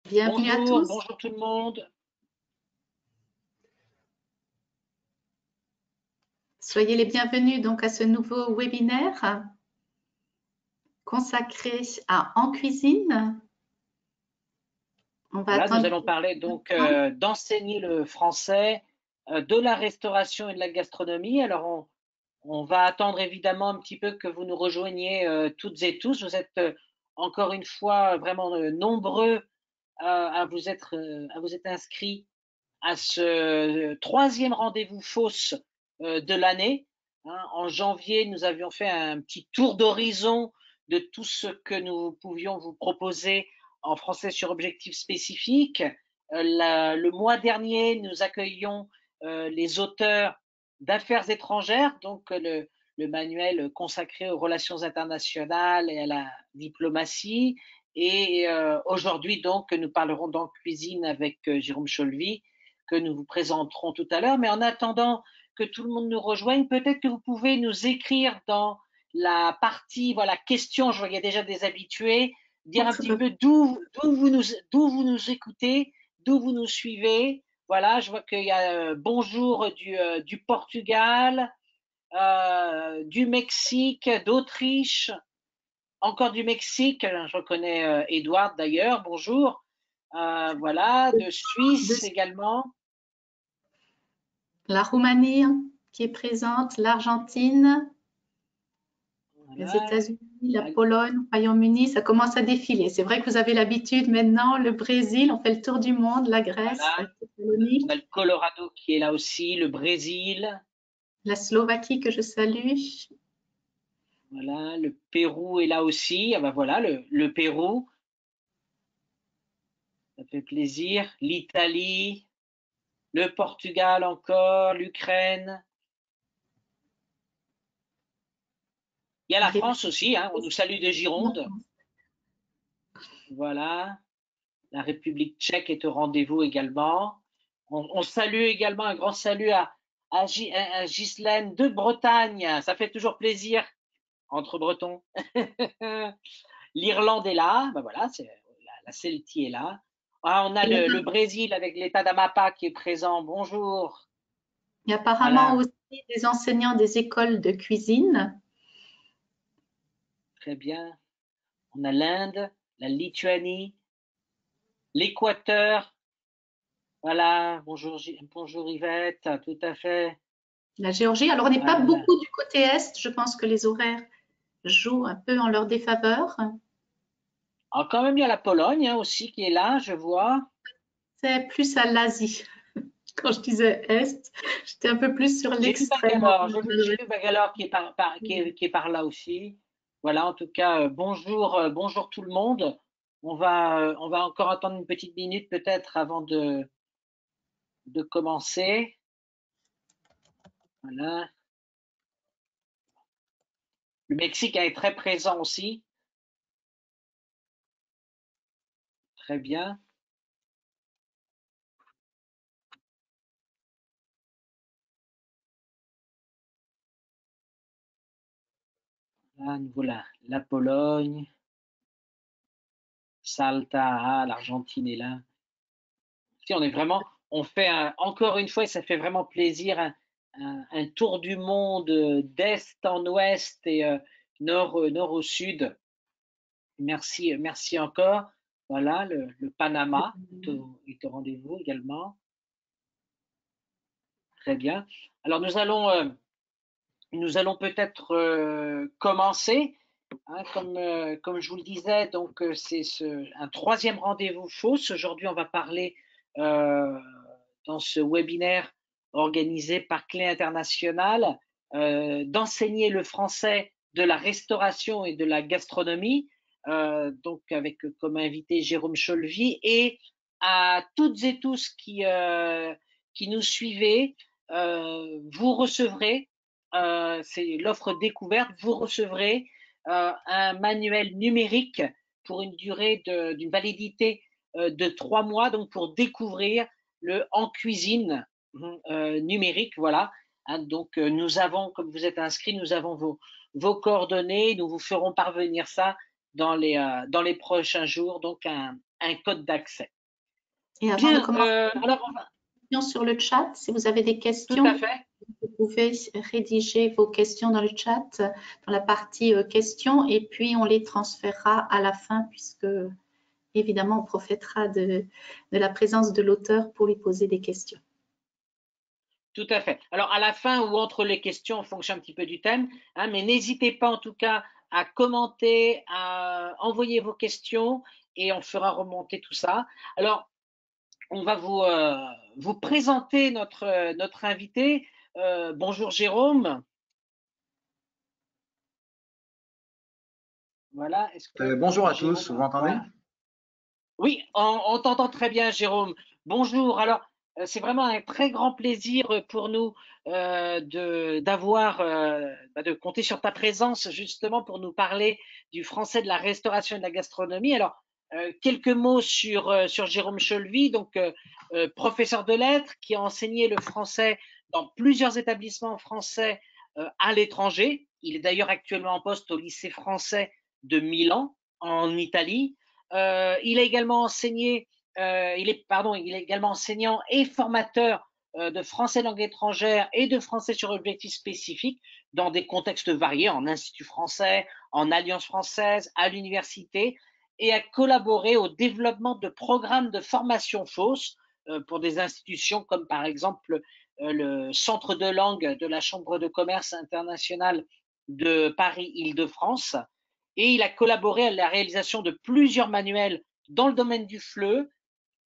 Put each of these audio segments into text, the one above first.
Bienvenue à Bonjour, tous. bonjour tout le monde. Soyez les bienvenus donc à ce nouveau webinaire consacré à En cuisine. On va Voilà, nous attendre allons parler un donc instant. d'enseigner le français, de la restauration et de la gastronomie. Alors, on va attendre évidemment un petit peu que vous nous rejoigniez toutes et tous. Vous êtes encore une fois vraiment nombreux à vous être inscrits à ce troisième rendez-vous fausse de l'année. Hein. En janvier, nous avions fait un petit tour d'horizon de tout ce que nous pouvions vous proposer en français sur objectifs spécifiques. Le mois dernier, nous accueillions les auteurs d'affaires étrangères, donc le manuel consacré aux relations internationales et à la diplomatie. Et aujourd'hui, donc, nous parlerons d'en cuisine avec Jérôme Cholvy, que nous vous présenterons tout à l'heure. Mais en attendant que tout le monde nous rejoigne, peut-être que vous pouvez nous écrire dans la partie voilà, questions. Je vois qu'il y a déjà des habitués. Dire un petit peu d'où vous nous écoutez, d'où vous nous suivez. Voilà, je vois qu'il y a bonjour du Portugal, du Mexique, d'Autriche, encore du Mexique. Je reconnais Edouard d'ailleurs. Bonjour. Voilà, de De Suisse également. la Roumanie qui est présente, l'Argentine, les Voilà, États-Unis, la la, Pologne, le Royaume-Uni, ça commence à défiler. C'est vrai que vous avez l'habitude maintenant, le Brésil, on fait le tour du monde, la Grèce, voilà, la on a Thessalonique, le Colorado qui est là aussi, le Brésil, la Slovaquie que je salue. voilà, le Pérou est là aussi. Ah ben voilà, le Pérou, ça fait plaisir. L'Italie, le Portugal encore, l'Ukraine. Il y a La la France République aussi, hein, on nous salue de Gironde. Voilà, la République tchèque est au rendez-vous également. On salue également un grand salut à Ghislaine de Bretagne. Ça fait toujours plaisir entre Bretons. L'Irlande est là, ben voilà, la Celtie est là. Ah, on a le Brésil avec l'État d'Amapá qui est présent. Bonjour. Il y a apparemment Voilà, aussi des enseignants des écoles de cuisine. très bien. On a l'Inde, la Lituanie, l'Équateur. Voilà, bonjour, bonjour Yvette, tout à fait. La Géorgie, alors on n'est pas Voilà. beaucoup du côté est, je pense que les horaires jouent un peu en leur défaveur. Ah, quand même, il y a la Pologne hein, aussi qui est là, je vois. C'est plus à l'Asie. Quand je disais est, j'étais un peu plus sur J'ai vu l'extrême Bangalore, j'ai orientale. vu Bangalore qui est par là aussi. Voilà, en tout cas, bonjour, bonjour tout le monde. On va encore attendre une petite minute peut-être avant de commencer. Voilà. Le Mexique est très présent aussi. Très bien. Là, nous voilà. La Pologne, Salta, ah, l'Argentine est là. Si, on est vraiment, on fait encore une fois, et ça fait vraiment plaisir, un tour du monde d'est en ouest et nord au sud. Merci, merci encore. Voilà, le Panama est au rendez-vous également. Très bien. Alors nous allons peut-être commencer. Hein, comme je vous le disais, donc c'est un troisième rendez-vous fausse. Aujourd'hui, on va parler euh, dans ce webinaire organisé par Clé International d'enseigner le français de la restauration et de la gastronomie, donc avec comme invité Jérôme Cholvy et à toutes et tous qui nous suivez, vous recevrez, c'est l'offre découverte, vous recevrez un manuel numérique pour une durée d'une validité de 3 mois, donc pour découvrir le en cuisine numérique, voilà. Hein, donc nous avons, comme vous êtes inscrit, nous avons vos coordonnées, nous vous ferons parvenir ça dans les prochains jours, donc un code d'accès. Et avant de Bien, commencer, alors on va, sur le chat, si vous avez des tout à questions, fait. vous pouvez rédiger vos questions dans le chat, dans la partie questions, et puis on les transférera à la fin, puisque évidemment, on profitera de la présence de l'auteur pour lui poser des questions. Tout à fait. Alors, à la fin ou entre les questions, en fonction un petit peu du thème, hein, mais n'hésitez pas en tout cas à commenter, à envoyer vos questions et on fera remonter tout ça. Alors, on va vous présenter notre invité. Bonjour Jérôme. Voilà. Est-ce que Bonjour à tous, vous Jérôme, m'entendez? voilà. Oui, on t'entend très bien, Jérôme. Bonjour. Alors, c'est vraiment un très grand plaisir pour nous de compter sur ta présence justement pour nous parler du français de la restauration et de la gastronomie. Alors, quelques mots sur Jérôme Cholvy, donc professeur de lettres qui a enseigné le français dans plusieurs établissements français à l'étranger. Il est d'ailleurs actuellement en poste au lycée français de Milan, en Italie. Il a également enseigné, il est également enseignant et formateur de français langue étrangère et de français sur objectifs spécifiques dans des contextes variés, en institut français, en alliance française, à l'université, et a collaboré au développement de programmes de formation fausse pour des institutions comme par exemple le Centre de langue de la Chambre de commerce internationale de Paris-Île-de-France, et il a collaboré à la réalisation de plusieurs manuels dans le domaine du FLE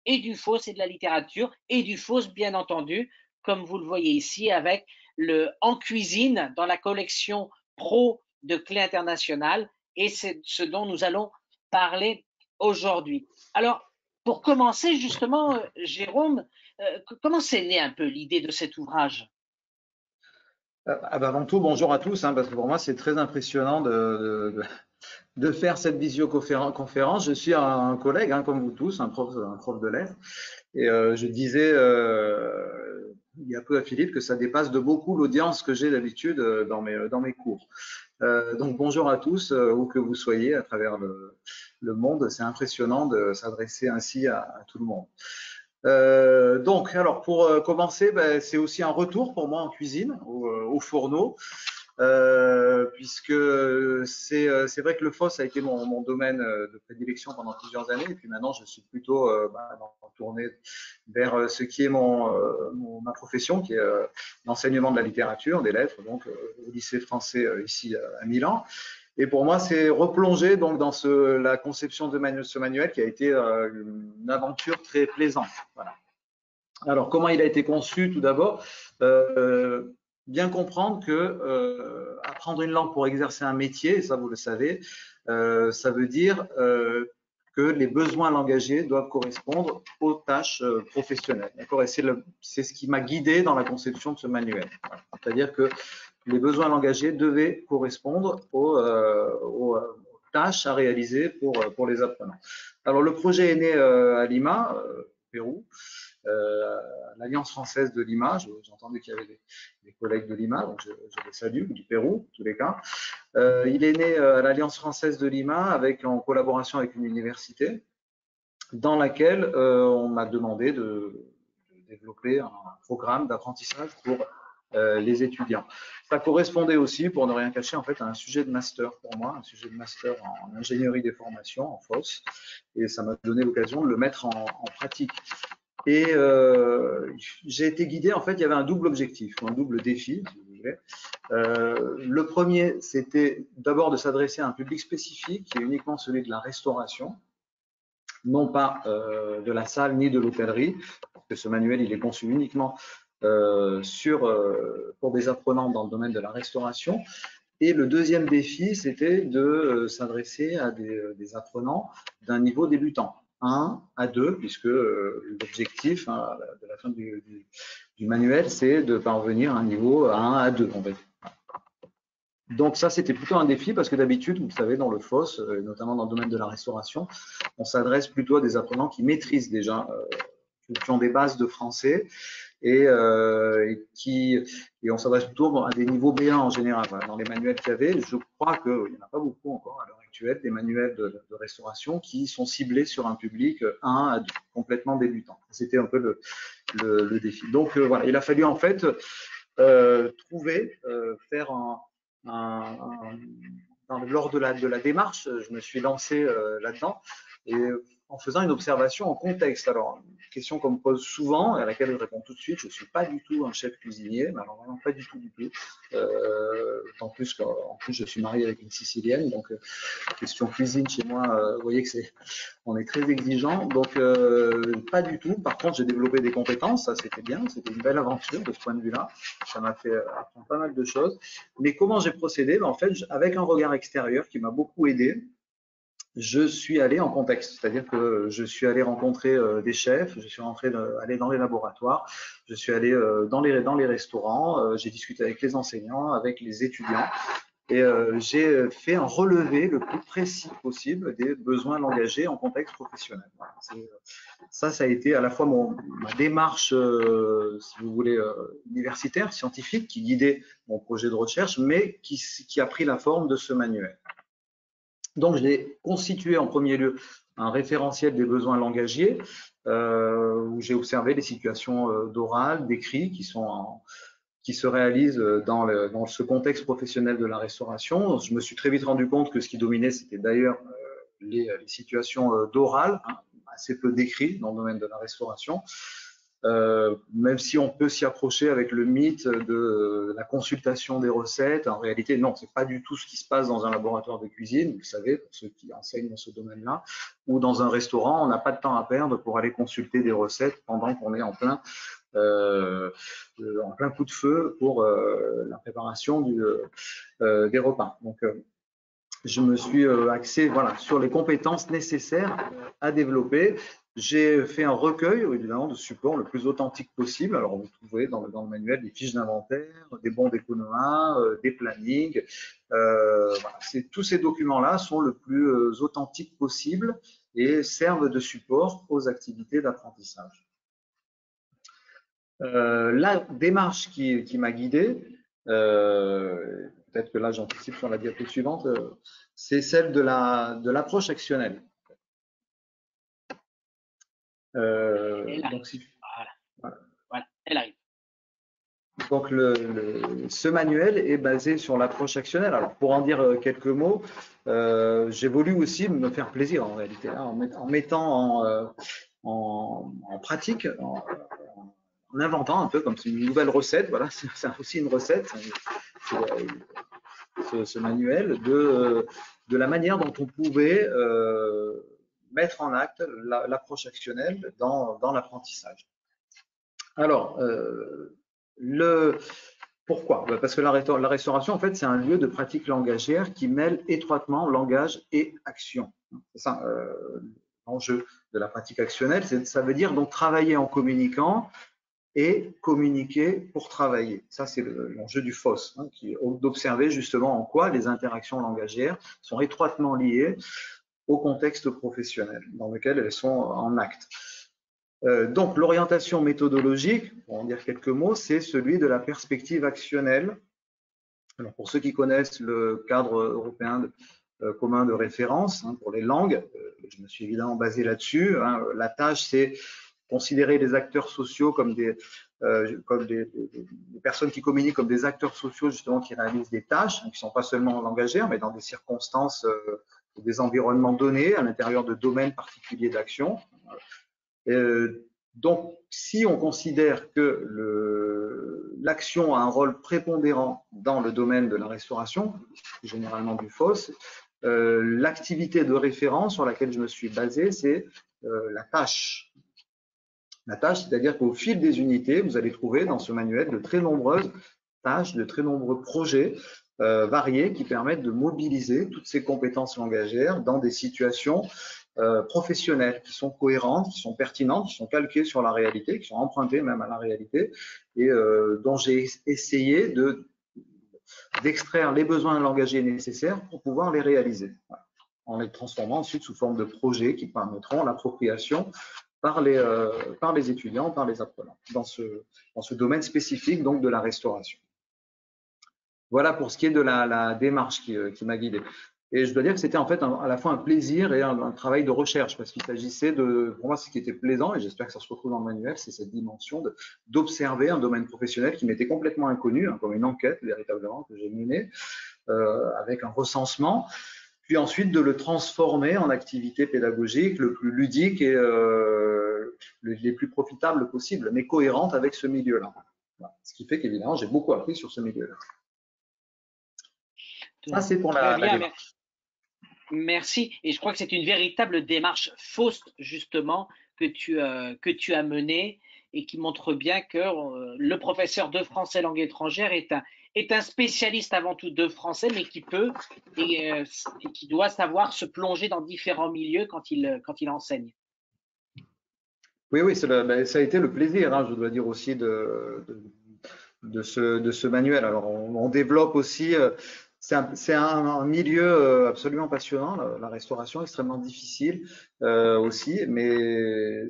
et du FAUSS et de la littérature, et du FAUSS bien entendu, comme vous le voyez ici avec le En cuisine dans la collection pro de Clé Internationale, et c'est ce dont nous allons parler aujourd'hui. Alors, pour commencer justement, Jérôme, comment c'est né un peu l'idée de cet ouvrage? Avant tout, bonjour à tous, hein, parce que pour moi c'est très impressionnant de faire cette visioconférence. Je suis un collègue, hein, comme vous tous, un prof de lettres, et je disais il y a peu à Philippe que ça dépasse de beaucoup l'audience que j'ai d'habitude dans mes cours. Donc bonjour à tous, où que vous soyez à travers le monde, c'est impressionnant de s'adresser ainsi à tout le monde. Donc, alors pour commencer, ben, c'est aussi un retour pour moi en cuisine, au fourneau, puisque c'est vrai que le FOSS a été mon domaine de prédilection pendant plusieurs années, et puis maintenant je suis plutôt tourné vers ce qui est ma profession, qui est l'enseignement de la littérature, des lettres, donc au lycée français ici à Milan. Et pour moi, c'est replonger donc dans la conception de ce manuel qui a été une aventure très plaisante. Voilà. Alors, comment il a été conçu tout d'abord? Bien comprendre que apprendre une langue pour exercer un métier, et ça vous le savez, ça veut dire que les besoins langagiers doivent correspondre aux tâches professionnelles. D'accord? Et c'est ce qui m'a guidé dans la conception de ce manuel. C'est-à-dire que les besoins langagiers devaient correspondre aux tâches à réaliser pour les apprenants. Alors, le projet est né à Lima, Pérou, à l'Alliance française de Lima. J'entendais qu'il y avait des collègues de Lima, donc je les salue, du Pérou, en tous les cas. Il est né à l'Alliance française de Lima en collaboration avec une université dans laquelle on m'a demandé de développer un programme d'apprentissage pour les étudiants. Ça correspondait aussi, pour ne rien cacher, en fait, à un sujet de master pour moi, un sujet de master en ingénierie des formations, en FOSS, et ça m'a donné l'occasion de le mettre en pratique. Et j'ai été guidé, en fait, il y avait un double objectif, un double défi, si vous voulez. Le premier, c'était d'abord de s'adresser à un public spécifique, qui est uniquement celui de la restauration, non pas de la salle ni de l'hôtellerie, parce que ce manuel, il est conçu uniquement pour des apprenants dans le domaine de la restauration. Et le deuxième défi, c'était de s'adresser à des apprenants d'un niveau débutant, 1 à 2, puisque l'objectif de la fin du manuel, c'est de parvenir à un niveau 1 à 2, on va dire. Donc ça, c'était plutôt un défi parce que d'habitude, vous savez, dans le FOSS, notamment dans le domaine de la restauration, on s'adresse plutôt à des apprenants qui maîtrisent déjà, qui ont des bases de français. et on s'adresse plutôt à des niveaux B1 en général. Voilà, dans les manuels qu'il y avait, je crois qu'il n'y en a pas beaucoup encore à l'heure actuelle, des manuels de restauration qui sont ciblés sur un public 1 à 2, complètement débutant. C'était un peu le défi. Donc voilà, il a fallu en fait faire lors de la démarche, je me suis lancé là-dedans et en faisant une observation en contexte. Alors, une question qu'on me pose souvent et à laquelle je réponds tout de suite, je ne suis pas du tout un chef cuisinier, mais alors vraiment pas du tout. En plus, je suis marié avec une Sicilienne, donc question cuisine chez moi, vous voyez que on est très exigeant, donc pas du tout. Par contre, j'ai développé des compétences, ça c'était bien, c'était une belle aventure de ce point de vue-là. Ça m'a fait apprendre pas mal de choses. Mais comment j'ai procédé? En fait, avec un regard extérieur qui m'a beaucoup aidé, je suis allé en contexte, c'est-à-dire que je suis allé rencontrer des chefs, je suis allé dans les laboratoires, je suis allé dans les restaurants, j'ai discuté avec les enseignants, avec les étudiants, et j'ai fait un relevé le plus précis possible des besoins langagiers en contexte professionnel. Voilà, ça a été à la fois ma démarche, si vous voulez, universitaire, scientifique, qui guidait mon projet de recherche, mais qui a pris la forme de ce manuel. Donc, j'ai constitué en premier lieu un référentiel des besoins langagiers où j'ai observé les situations d'oral, d'écrit qui se réalisent dans ce contexte professionnel de la restauration. Je me suis très vite rendu compte que ce qui dominait, c'était d'ailleurs les situations d'oral, hein, assez peu d'écrit dans le domaine de la restauration. Même si on peut s'y approcher avec le mythe de la consultation des recettes, en réalité, non, c'est pas du tout ce qui se passe dans un laboratoire de cuisine, vous le savez, pour ceux qui enseignent dans ce domaine-là, ou dans un restaurant, on n'a pas de temps à perdre pour aller consulter des recettes pendant qu'on est en plein coup de feu pour la préparation des repas. Donc, je me suis axé sur les compétences nécessaires à développer. J'ai fait un recueil, évidemment, de supports le plus authentique possible. Alors, vous trouvez dans le manuel des fiches d'inventaire, des bons d'économat, des plannings. Tous ces documents-là sont le plus authentiques possible et servent de support aux activités d'apprentissage. La démarche qui m'a guidé, peut-être que là j'anticipe sur la diapo suivante, c'est celle de l'approche actionnelle. Donc, voilà, elle arrive. Donc ce manuel est basé sur l'approche actionnelle. Alors pour en dire quelques mots, j'ai voulu aussi me faire plaisir en réalité, hein, en mettant en pratique, en inventant un peu comme une nouvelle recette. Voilà, c'est aussi une recette, ce manuel, de la manière dont on pouvait mettre en acte l'approche actionnelle dans l'apprentissage. Alors, pourquoi? Parce que la restauration, en fait, c'est un lieu de pratique langagière qui mêle étroitement langage et action. C'est ça l'enjeu de la pratique actionnelle. Ça veut dire donc travailler en communiquant et communiquer pour travailler. Ça, c'est l'enjeu du FOSS, hein, d'observer justement en quoi les interactions langagières sont étroitement liées au contexte professionnel dans lequel elles sont en acte. Donc, l'orientation méthodologique, pour en dire quelques mots, c'est celui de la perspective actionnelle. Alors, pour ceux qui connaissent le cadre européen commun de référence hein, pour les langues, je me suis évidemment basé là-dessus. Hein, la tâche, c'est considérer les acteurs sociaux comme des personnes qui communiquent comme des acteurs sociaux justement qui réalisent des tâches, qui ne sont pas seulement langagières, mais dans des circonstances, des environnements donnés à l'intérieur de domaines particuliers d'action. Donc, si on considère que l'action a un rôle prépondérant dans le domaine de la restauration, généralement du FOSS, l'activité de référence sur laquelle je me suis basé, c'est la tâche. La tâche, c'est-à-dire qu'au fil des unités, vous allez trouver dans ce manuel de très nombreuses tâches, de très nombreux projets variés qui permettent de mobiliser toutes ces compétences langagières dans des situations professionnelles qui sont cohérentes, qui sont pertinentes, qui sont calquées sur la réalité, qui sont empruntées même à la réalité et dont j'ai essayé d'extraire les besoins langagiers nécessaires pour pouvoir les réaliser, en les transformant ensuite sous forme de projets qui permettront l'appropriation par les étudiants, par les apprenants, dans ce domaine spécifique donc de la restauration. Voilà pour ce qui est de la démarche qui m'a guidé. Et je dois dire que c'était en fait à la fois un plaisir et un travail de recherche, parce qu'il s'agissait pour moi, ce qui était plaisant, et j'espère que ça se retrouve dans le manuel, c'est cette dimension d'observer un domaine professionnel qui m'était complètement inconnu, hein, comme une enquête véritablement que j'ai menée, avec un recensement, puis ensuite de le transformer en activité pédagogique le plus ludique et les plus profitables possibles, mais cohérente avec ce milieu-là. Voilà. Ce qui fait qu'évidemment, j'ai beaucoup appris sur ce milieu-là. Ça, c'est pour la démarche. Merci. Et je crois que c'est une véritable démarche Faust, justement, que tu as menée et qui montre bien que le professeur de français langue étrangère est un spécialiste avant tout de français, mais qui peut et qui doit savoir se plonger dans différents milieux quand il enseigne. Oui, ça a été le plaisir, hein, je dois dire aussi, de ce manuel. Alors, on développe aussi. C'est un milieu absolument passionnant, la restauration, extrêmement difficile aussi, mais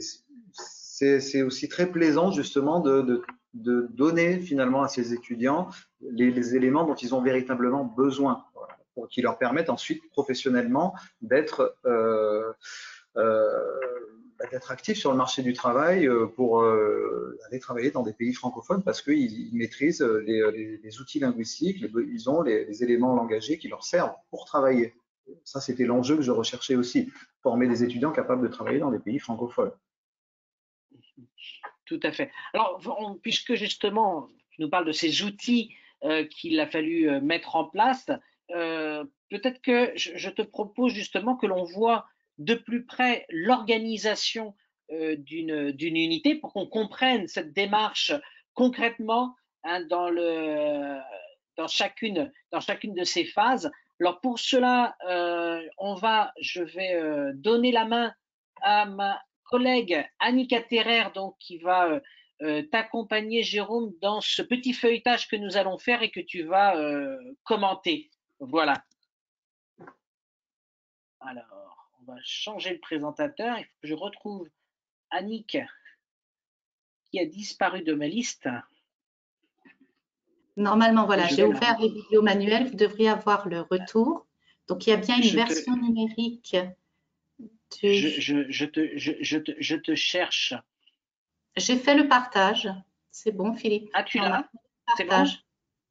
c'est aussi très plaisant justement de donner finalement à ces étudiants les éléments dont ils ont véritablement besoin, voilà, qui leur permettent ensuite professionnellement d'être actifs sur le marché du travail pour aller travailler dans des pays francophones parce qu'ils maîtrisent les outils linguistiques, ils ont les éléments langagiers qui leur servent pour travailler. Ça, c'était l'enjeu que je recherchais aussi, former des étudiants capables de travailler dans des pays francophones. Tout à fait. Alors, puisque justement, tu nous parles de ces outils qu'il a fallu mettre en place, peut-être que je te propose justement que l'on voit de plus près l'organisation d'une unité pour qu'on comprenne cette démarche concrètement, hein, dans chacune de ces phases. Alors pour cela, je vais donner la main à ma collègue Annika Terrer, donc qui va t'accompagner, Jérôme, dans ce petit feuilletage que nous allons faire et que tu vas commenter. Voilà. Alors, on va changer le présentateur. Il faut que je retrouve Annick qui a disparu de ma liste. Normalement, voilà, j'ai ouvert les vidéos manuelles. Vous devriez avoir le retour. Donc, il y a bien une version numérique. Je te cherche. J'ai fait le partage. C'est bon, Philippe. Ah, tu l'as? C'est bon.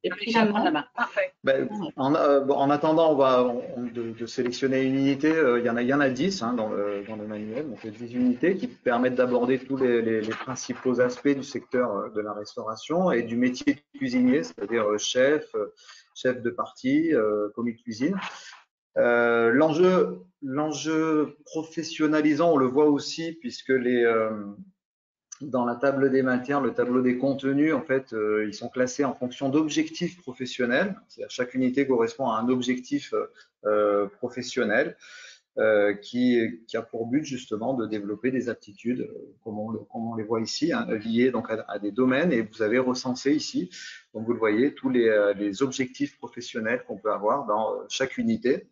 Et puis la main. Parfait. En attendant, de sélectionner une unité. Il y en a 10 hein, dans le manuel. Donc, il y a 10 unités qui permettent d'aborder tous les principaux aspects du secteur de la restauration et du métier de cuisinier, c'est-à-dire chef de partie, commis de cuisine. L'enjeu professionnalisant, on le voit aussi puisque dans la table des matières, le tableau des contenus, en fait, ils sont classés en fonction d'objectifs professionnels. Chaque unité correspond à un objectif professionnel qui a pour but justement de développer des aptitudes, comme on les voit ici, hein, liées donc à des domaines. Et vous avez recensé ici, donc vous le voyez, tous les objectifs professionnels qu'on peut avoir dans chaque unité,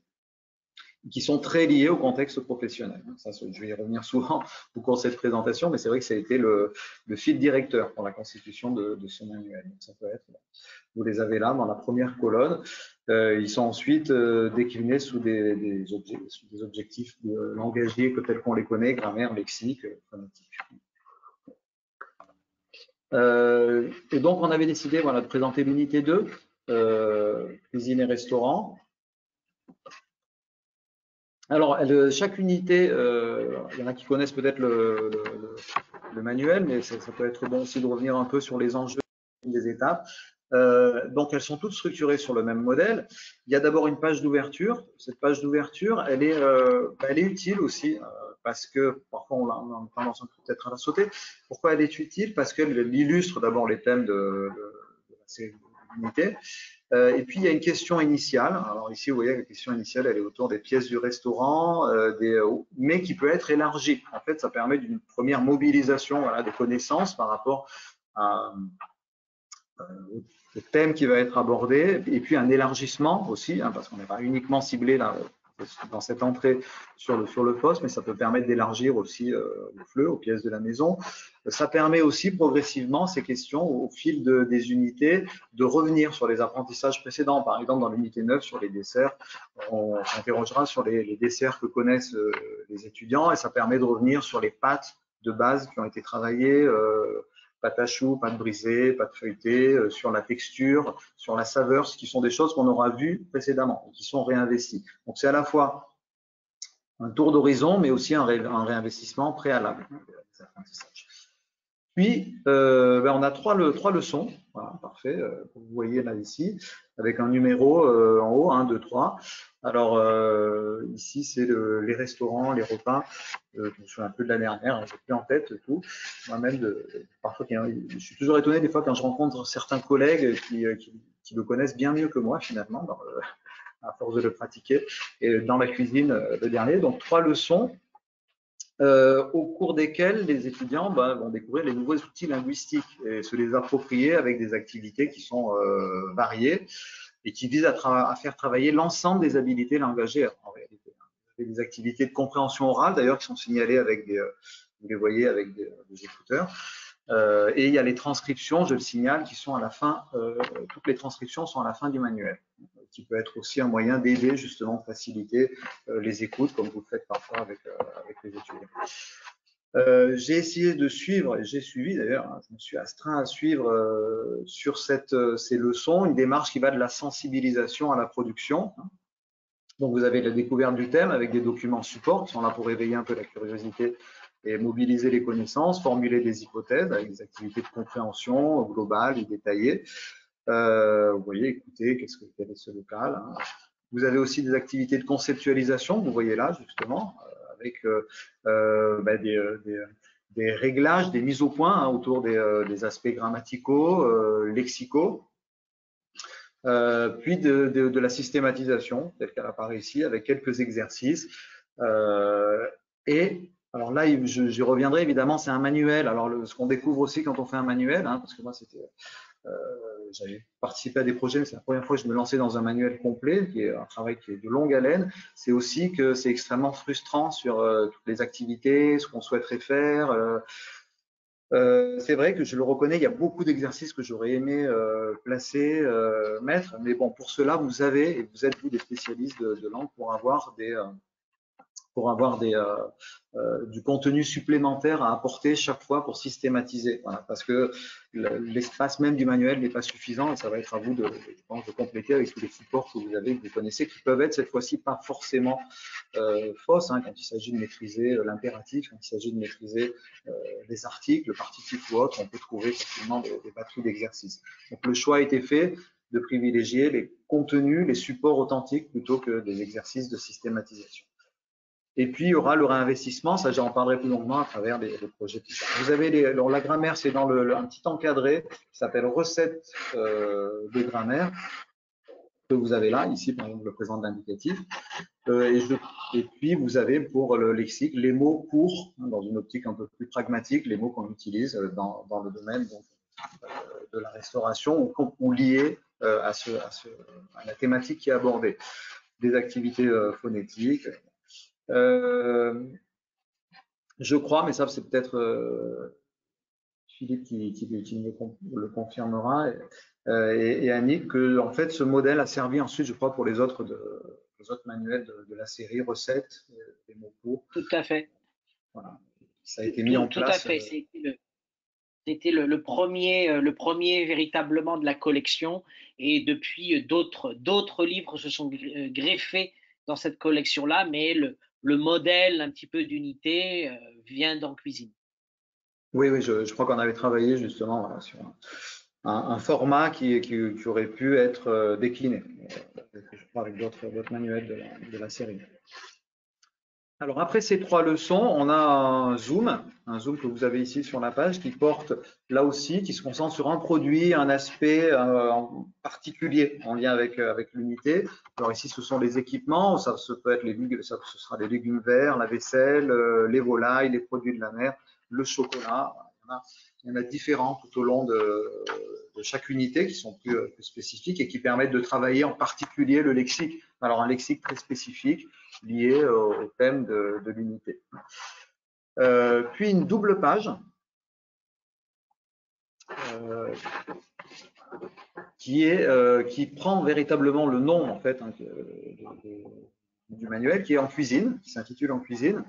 qui sont très liés au contexte professionnel. Ça, je vais y revenir souvent au cours de cette présentation, mais c'est vrai que ça a été le fil directeur pour la constitution de ce manuel. Donc, ça peut être, vous les avez là dans la première colonne. Ils sont ensuite déclinés sous des objectifs langagiers tels qu'on les connaît, grammaire, lexique, phonétique. Et donc, on avait décidé de présenter l'unité 2, cuisine et restaurant. Alors, chaque unité, il y en a qui connaissent peut-être le manuel, mais ça peut être bon aussi de revenir un peu sur les enjeux des étapes. Donc, elles sont toutes structurées sur le même modèle. Il y a d'abord une page d'ouverture. Cette page d'ouverture, elle est utile aussi, parce que parfois on a tendance peut-être à la sauter. Pourquoi elle est utile? Parce qu'elle illustre d'abord les thèmes de ces unités. Et puis, il y a une question initiale. Alors ici, vous voyez, la question initiale, elle est autour des pièces du restaurant, mais qui peut être élargie. En fait, ça permet d'une première mobilisation des connaissances par rapport au thème qui va être abordé, et puis un élargissement aussi, hein, parce qu'on n'est pas uniquement ciblé là, dans cette entrée sur le poste, mais ça peut permettre d'élargir aussi le fleu aux pièces de la maison. Ça permet aussi progressivement ces questions au fil des unités de revenir sur les apprentissages précédents. Par exemple, dans l'unité 9 sur les desserts, on s'interrogera sur les desserts que connaissent les étudiants et ça permet de revenir sur les pâtes de base qui ont été travaillées, pâte à choux, pâte brisée, pâte feuilletée, sur la texture, sur la saveur, ce qui sont des choses qu'on aura vues précédemment et qui sont réinvesties. Donc c'est à la fois un tour d'horizon, mais aussi un réinvestissement préalable. Puis, on a trois leçons, voilà, parfait, vous voyez là ici, avec un numéro en haut, 1, 2, 3. Alors, ici, c'est les restaurants, les repas. Je me souviens un peu de la dernière, j'ai plus en tête tout. Moi-même, parfois, je suis toujours étonné des fois quand je rencontre certains collègues qui le connaissent bien mieux que moi, finalement, à force de le pratiquer. Et dans la cuisine, le dernier. Donc, 3 leçons. Au cours desquels les étudiants vont découvrir les nouveaux outils linguistiques et se les approprier avec des activités qui sont variées et qui visent à faire travailler l'ensemble des habiletés langagières en réalité. Il y a des activités de compréhension orale d'ailleurs qui sont signalées avec vous les voyez avec des écouteurs. Et il y a les transcriptions, je le signale, qui sont à la fin, toutes les transcriptions sont à la fin du manuel, qui peut être aussi un moyen d'aider justement, de faciliter les écoutes, comme vous le faites parfois avec les étudiants. J'ai essayé de suivre, et j'ai suivi d'ailleurs, je me suis astreint à suivre sur ces leçons, une démarche qui va de la sensibilisation à la production. Donc vous avez la découverte du thème avec des documents support qui sont là pour éveiller un peu la curiosité et mobiliser les connaissances, formuler des hypothèses avec des activités de compréhension globale et détaillées. Vous voyez, écoutez, quel est ce local, hein. Vous avez aussi des activités de conceptualisation, vous voyez là justement, avec des réglages, des mises au point hein, autour des aspects grammaticaux, lexicaux. Puis de la systématisation, telle qu'elle apparaît ici, avec quelques exercices. Et alors là, j'y reviendrai évidemment, c'est un manuel. Alors ce qu'on découvre aussi quand on fait un manuel, hein, parce que moi j'avais participé à des projets, mais c'est la première fois que je me lançais dans un manuel complet, qui est un travail qui est de longue haleine. C'est aussi que c'est extrêmement frustrant sur toutes les activités, ce qu'on souhaiterait faire. C'est vrai que je le reconnais, il y a beaucoup d'exercices que j'aurais aimé placer, mettre, mais bon, pour cela, vous avez, et vous êtes vous des spécialistes de langue pour avoir du contenu supplémentaire à apporter chaque fois pour systématiser. Voilà, parce que l'espace même du manuel n'est pas suffisant et ça va être à vous de compléter avec tous les supports que vous avez, que vous connaissez, qui peuvent être cette fois-ci pas forcément fausses hein, quand il s'agit de maîtriser l'impératif, quand il s'agit de maîtriser les articles, le partitif ou autre, on peut trouver facilement des batteries d'exercices. Donc le choix a été fait de privilégier les contenus, les supports authentiques plutôt que des exercices de systématisation. Et puis, il y aura le réinvestissement, ça j'en parlerai plus longuement à travers les projets plus tard. Vous avez alors la grammaire, c'est dans un petit encadré qui s'appelle recettes de grammaire que vous avez là, ici par exemple, je présente l'indicatif. Et puis, vous avez pour le lexique les mots courts, hein, dans une optique un peu plus pragmatique, les mots qu'on utilise dans le domaine donc, de la restauration ou liés à la thématique qui est abordée. Des activités phonétiques. Je crois, mais ça c'est peut-être Philippe qui le confirmera et Annick, que en fait ce modèle a servi ensuite, je crois, pour les autres manuels de la série recettes des mots courts. Tout à fait. Voilà. Ça a été mis en place. Tout à fait. C'était le premier véritablement de la collection et depuis d'autres livres se sont greffés dans cette collection-là, mais le modèle un petit peu d'unité vient d'en cuisine. Oui, je crois qu'on avait travaillé justement voilà, sur un format qui aurait pu être décliné, je crois, avec d'autres manuels de la série. Alors après ces 3 leçons, on a un zoom que vous avez ici sur la page qui porte là aussi, qui se concentre sur un produit, un aspect en particulier en lien avec l'unité. Alors ici, ce sont les équipements, ça peut être ce sera les légumes verts, la vaisselle, les volailles, les produits de la mer, le chocolat. Il y en a différents tout au long de chaque unité qui sont plus spécifiques et qui permettent de travailler en particulier le lexique. alors un lexique très spécifique lié au thème de l'unité. Puis une double page qui prend véritablement le nom en fait du manuel, qui est en cuisine, qui s'intitule En cuisine,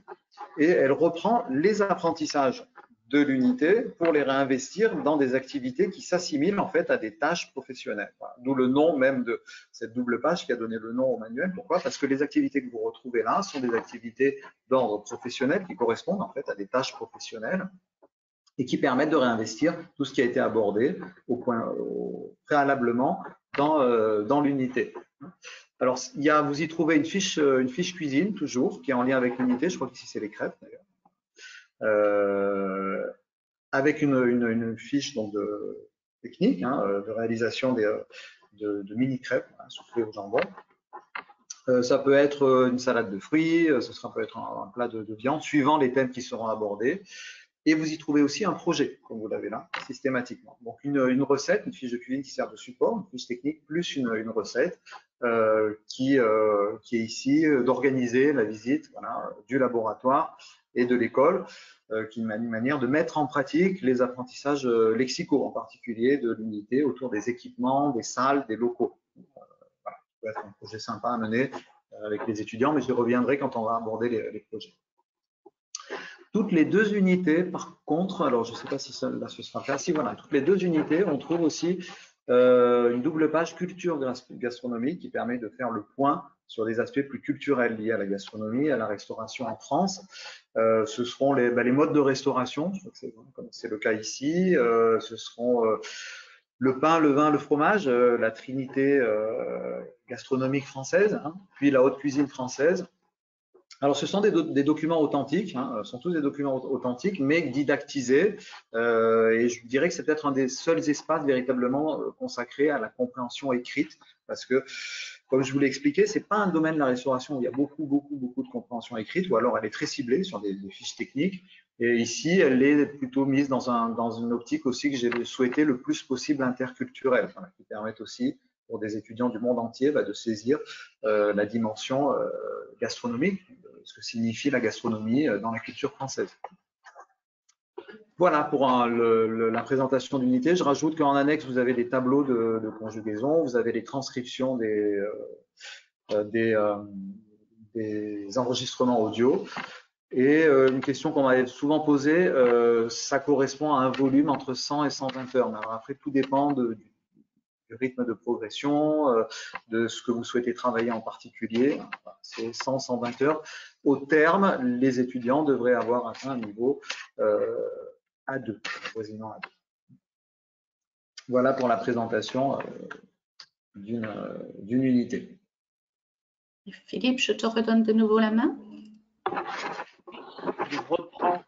et elle reprend les apprentissages de l'unité pour les réinvestir dans des activités qui s'assimilent en fait à des tâches professionnelles. Voilà. D'où le nom même de cette double page qui a donné le nom au manuel. Pourquoi? Parce que les activités que vous retrouvez là sont des activités d'ordre professionnel qui correspondent en fait à des tâches professionnelles et qui permettent de réinvestir tout ce qui a été abordé préalablement dans l'unité. Alors, vous y trouvez une fiche cuisine toujours, qui est en lien avec l'unité. Je crois qu'ici c'est les crêpes d'ailleurs. Avec une fiche donc, technique de réalisation de mini crêpes soufflées au jambon. Ça peut être une salade de fruits, ça peut être un plat de viande, suivant les thèmes qui seront abordés. Et vous y trouvez aussi un projet, comme vous l'avez là, systématiquement. Donc une recette, une fiche de cuisine qui sert de support, une fiche technique, plus une recette qui est ici d'organiser la visite du laboratoire et de l'école, qui est une manière de mettre en pratique les apprentissages lexicaux, en particulier de l'unité autour des équipements, des salles, des locaux. Voilà, ça peut être un projet sympa à mener avec les étudiants, mais j'y reviendrai quand on va aborder les projets. Toutes les deux unités, par contre, alors je ne sais pas si là ce sera fait, si voilà, toutes les deux unités, on trouve aussi une double page culture gastronomique qui permet de faire le point sur des aspects plus culturels liés à la gastronomie, à la restauration en France. Ce seront les modes de restauration, comme c'est le cas ici, ce seront le pain, le vin, le fromage, la trinité gastronomique française, puis la haute cuisine française. Alors, ce sont des documents authentiques, ce sont tous des documents authentiques, mais didactisés. Et je dirais que c'est peut-être un des seuls espaces véritablement consacrés à la compréhension écrite, parce que, comme je vous l'ai expliqué, c'est pas un domaine de la restauration où il y a beaucoup de compréhension écrite, ou alors elle est très ciblée sur des fiches techniques. Et ici, elle est plutôt mise dans une optique aussi que j'ai souhaité le plus possible interculturelle, qui permettent aussi pour des étudiants du monde entier de saisir la dimension gastronomique, ce que signifie la gastronomie dans la culture française. Voilà pour la présentation d'unité. Je rajoute qu'en annexe, vous avez des tableaux de conjugaison, vous avez les transcriptions des enregistrements audio. Et une question qu'on m'avait souvent posée, ça correspond à un volume entre 100 et 120 heures. Mais alors après, tout dépend du rythme de progression, de ce que vous souhaitez travailler en particulier. C'est 100-120 heures. Au terme, les étudiants devraient avoir atteint un niveau A2, voisinant A2. Voilà pour la présentation d'une unité. Philippe, je te redonne de nouveau la main. Je reprends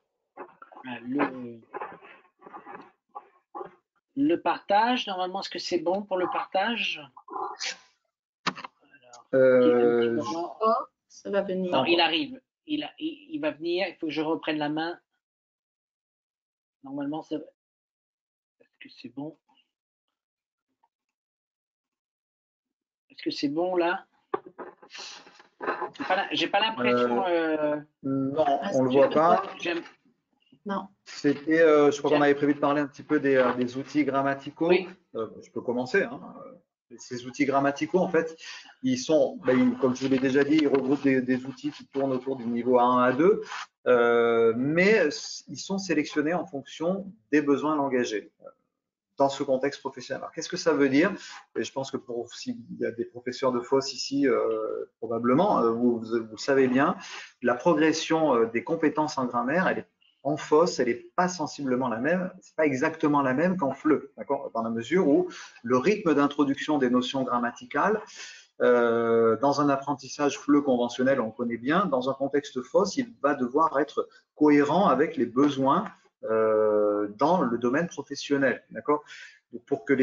le partage. Normalement, est-ce que c'est bon pour le partage? Alors, ça va venir. Non, il arrive. Il va venir. Il faut que je reprenne la main. Normalement, ça va. Est-ce que c'est bon? Est-ce que c'est bon là? J'ai pas l'impression. Non, on le voit pas. Non. C'était, je crois qu'on avait prévu de parler un petit peu des outils grammaticaux. Oui. Je peux commencer. Ces outils grammaticaux, en fait, ils sont, comme je vous l'ai déjà dit, ils regroupent des outils qui tournent autour du niveau A1, A2, mais ils sont sélectionnés en fonction des besoins langagiers dans ce contexte professionnel. Alors, qu'est-ce que ça veut dire? Et je pense que s'il y a des professeurs de FOSS ici, probablement, vous savez bien, la progression des compétences en grammaire, elle est en FOSS, elle n'est pas sensiblement la même, c'est pas exactement la même qu'en FLE, d'accord, dans la mesure où le rythme d'introduction des notions grammaticales dans un apprentissage FLE conventionnel, on connaît bien, dans un contexte FOSS, il va devoir être cohérent avec les besoins dans le domaine professionnel, d'accord. Pour que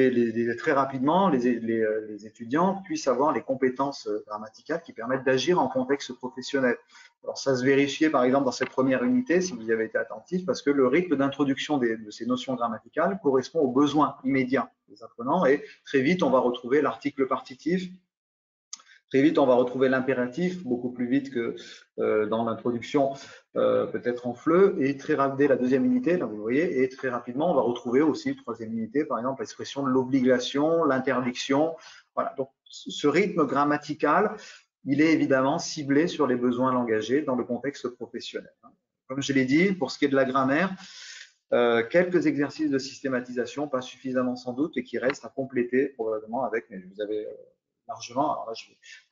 très rapidement les étudiants puissent avoir les compétences grammaticales qui permettent d'agir en contexte professionnel. Alors ça se vérifiait par exemple dans cette première unité, si vous y avez été attentif, parce que le rythme d'introduction de ces notions grammaticales correspond aux besoins immédiats des apprenants et très vite on va retrouver l'article partitif Très vite, on va retrouver l'impératif, beaucoup plus vite que dans l'introduction, peut-être en FLE, et dès la deuxième unité, là vous voyez, et très rapidement, on va retrouver aussi, troisième unité, par exemple, l'expression de l'obligation, l'interdiction. Voilà, donc ce rythme grammatical, il est évidemment ciblé sur les besoins langagiers dans le contexte professionnel. Comme je l'ai dit, pour ce qui est de la grammaire, quelques exercices de systématisation, pas suffisamment sans doute, et qui restent à compléter probablement avec, mais vous avez largement, alors là,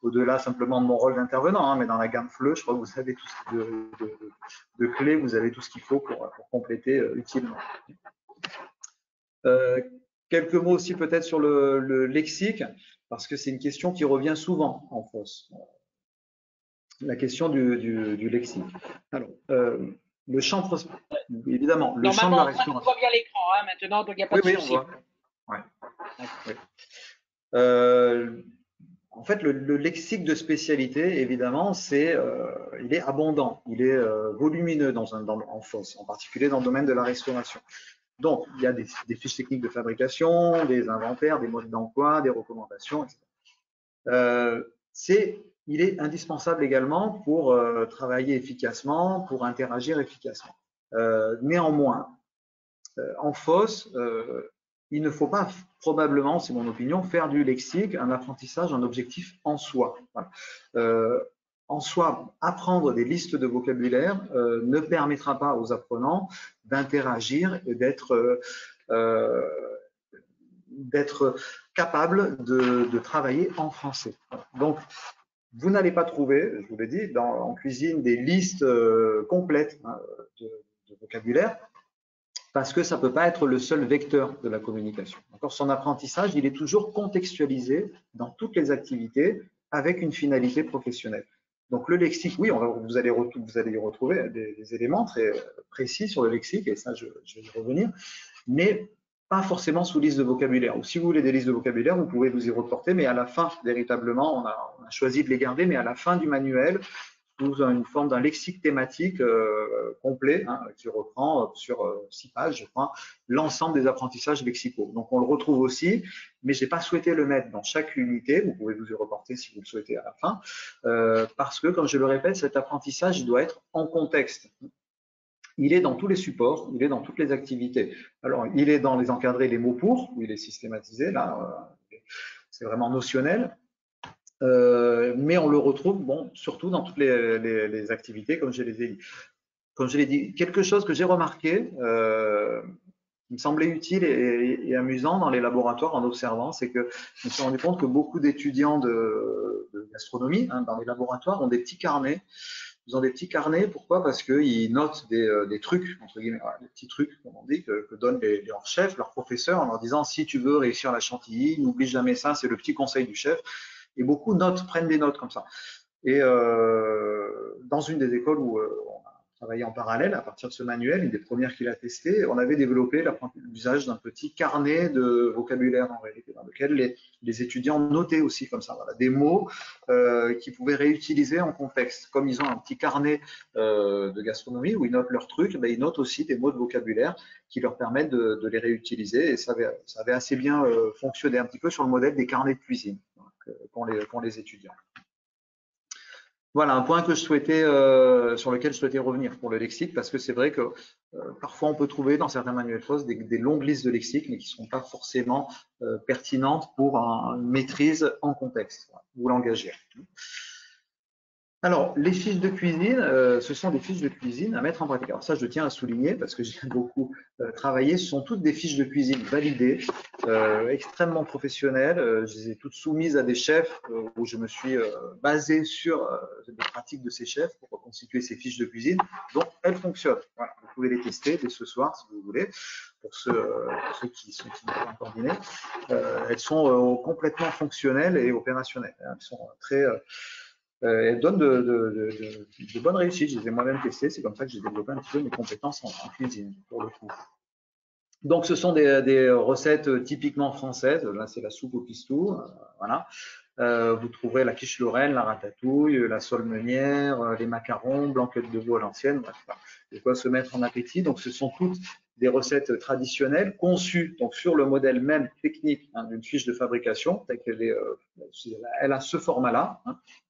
au-delà simplement de mon rôle d'intervenant, mais dans la gamme FLE, je crois que vous avez tout ce de clés, vous avez tout ce qu'il faut pour compléter utilement. Quelques mots aussi peut-être sur le lexique, parce que c'est une question qui revient souvent en FOSS. La question du lexique. Alors, le champ, évidemment, le champ de la restauration. On voit bien l'écran maintenant, donc il n'y a pas de souci. Oui, on voit. Ouais. En fait, le lexique de spécialité, évidemment, il est abondant, il est volumineux en FOSS, en particulier dans le domaine de la restauration. Donc, il y a des fiches techniques de fabrication, des inventaires, des modes d'emploi, des recommandations, etc. Il est indispensable également pour travailler efficacement, pour interagir efficacement. Néanmoins, en FOSS, il ne faut pas, probablement, c'est mon opinion, faire du lexique un apprentissage, un objectif en soi. Voilà. En soi, apprendre des listes de vocabulaire ne permettra pas aux apprenants d'interagir et d'être capables de travailler en français. Donc, vous n'allez pas trouver, je vous l'ai dit, en cuisine des listes complètes de vocabulaire, parce que ça ne peut pas être le seul vecteur de la communication. Encore, son apprentissage, il est toujours contextualisé dans toutes les activités avec une finalité professionnelle. Donc le lexique, oui, vous allez y retrouver des éléments très précis sur le lexique, et ça, je vais y revenir, mais pas forcément sous liste de vocabulaire. Ou si vous voulez des listes de vocabulaire, vous pouvez vous y reporter, mais à la fin, véritablement, on a choisi de les garder, mais à la fin du manuel, sous une forme d'un lexique thématique complet, qui reprend sur 6 pages, je crois, l'ensemble des apprentissages lexicaux. Donc on le retrouve aussi, mais je n'ai pas souhaité le mettre dans chaque unité, vous pouvez vous y reporter si vous le souhaitez à la fin, parce que, comme je le répète, cet apprentissage doit être en contexte. Il est dans tous les supports, il est dans toutes les activités. Alors, il est dans les encadrés, les mots pour, où il est systématisé, là, c'est vraiment notionnel. Mais on le retrouve, bon, surtout dans toutes les activités, comme je les ai dit. Comme je l'ai dit, quelque chose que j'ai remarqué, qui me semblait utile et amusant dans les laboratoires en observant, c'est que je me suis rendu compte que beaucoup d'étudiants de gastronomie dans les laboratoires ont des petits carnets. Ils ont des petits carnets, pourquoi? Parce qu'ils notent des trucs, entre guillemets, des petits trucs, comme on dit, que donnent leurs chefs, leurs professeurs, en leur disant, si tu veux réussir la chantilly, n'oublie jamais ça, c'est le petit conseil du chef. Et beaucoup prennent des notes comme ça. Et dans une des écoles où on a travaillé en parallèle, à partir de ce manuel, une des premières qu'il a testé, on avait développé l'usage d'un petit carnet de vocabulaire en réalité, dans lequel les étudiants notaient aussi comme ça, voilà, des mots qu'ils pouvaient réutiliser en contexte. Comme ils ont un petit carnet de gastronomie où ils notent leurs trucs, ils notent aussi des mots de vocabulaire qui leur permettent de les réutiliser. Et ça avait assez bien fonctionné, un petit peu sur le modèle des carnets de cuisine qu'ont les étudiants. Voilà un point que sur lequel je souhaitais revenir pour le lexique, parce que c'est vrai que parfois on peut trouver dans certains manuels FOSS des longues listes de lexique, mais qui ne sont pas forcément pertinentes pour une maîtrise en contexte ou langagière. Alors, les fiches de cuisine, ce sont des fiches de cuisine à mettre en pratique. Alors ça, je tiens à souligner parce que j'ai beaucoup travaillé. Ce sont toutes des fiches de cuisine validées, extrêmement professionnelles. Je les ai toutes soumises à des chefs où je me suis basé sur les pratiques de ces chefs pour reconstituer ces fiches de cuisine. Donc, elles fonctionnent. Voilà, vous pouvez les tester dès ce soir si vous voulez. Pour ceux qui n'ont pas encore dîné, elles sont complètement fonctionnelles et opérationnelles. Elles sont très elles donnent de bonnes réussites. Je les ai moi-même testées. C'est comme ça que j'ai développé un petit peu mes compétences en cuisine, pour le coup. Donc, ce sont des recettes typiquement françaises. Là, c'est la soupe au pistou. Voilà. Vous trouverez la quiche lorraine, la ratatouille, la sole meunière, les macarons, blanquette de veau à l'ancienne. Bref, de quoi se mettre en appétit. Donc, ce sont toutes des recettes traditionnelles conçues donc sur le modèle même technique d'une fiche de fabrication, telle qu'elle est, elle a ce format-là.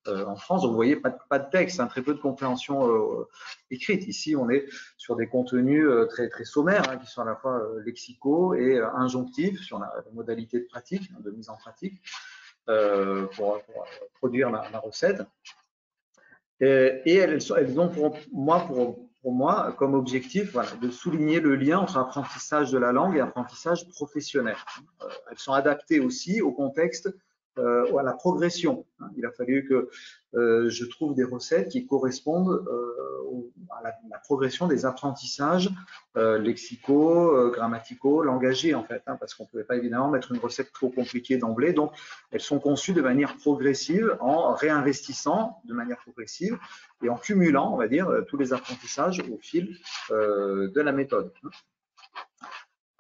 En France, vous voyez pas de texte, très peu de compréhension écrite. Ici, on est sur des contenus très sommaires qui sont à la fois lexicaux et injonctifs sur la modalité de pratique, de mise en pratique pour produire la recette. Et elles ont pour moi comme objectif de souligner le lien entre apprentissage de la langue et apprentissage professionnel. Elles sont adaptées aussi au contexte, à la progression. Il a fallu que je trouve des recettes qui correspondent à la progression des apprentissages lexicaux, grammaticaux, langagiers en fait, parce qu'on ne pouvait pas évidemment mettre une recette trop compliquée d'emblée. Donc, elles sont conçues de manière progressive, en réinvestissant de manière progressive et en cumulant, on va dire, tous les apprentissages au fil de la méthode.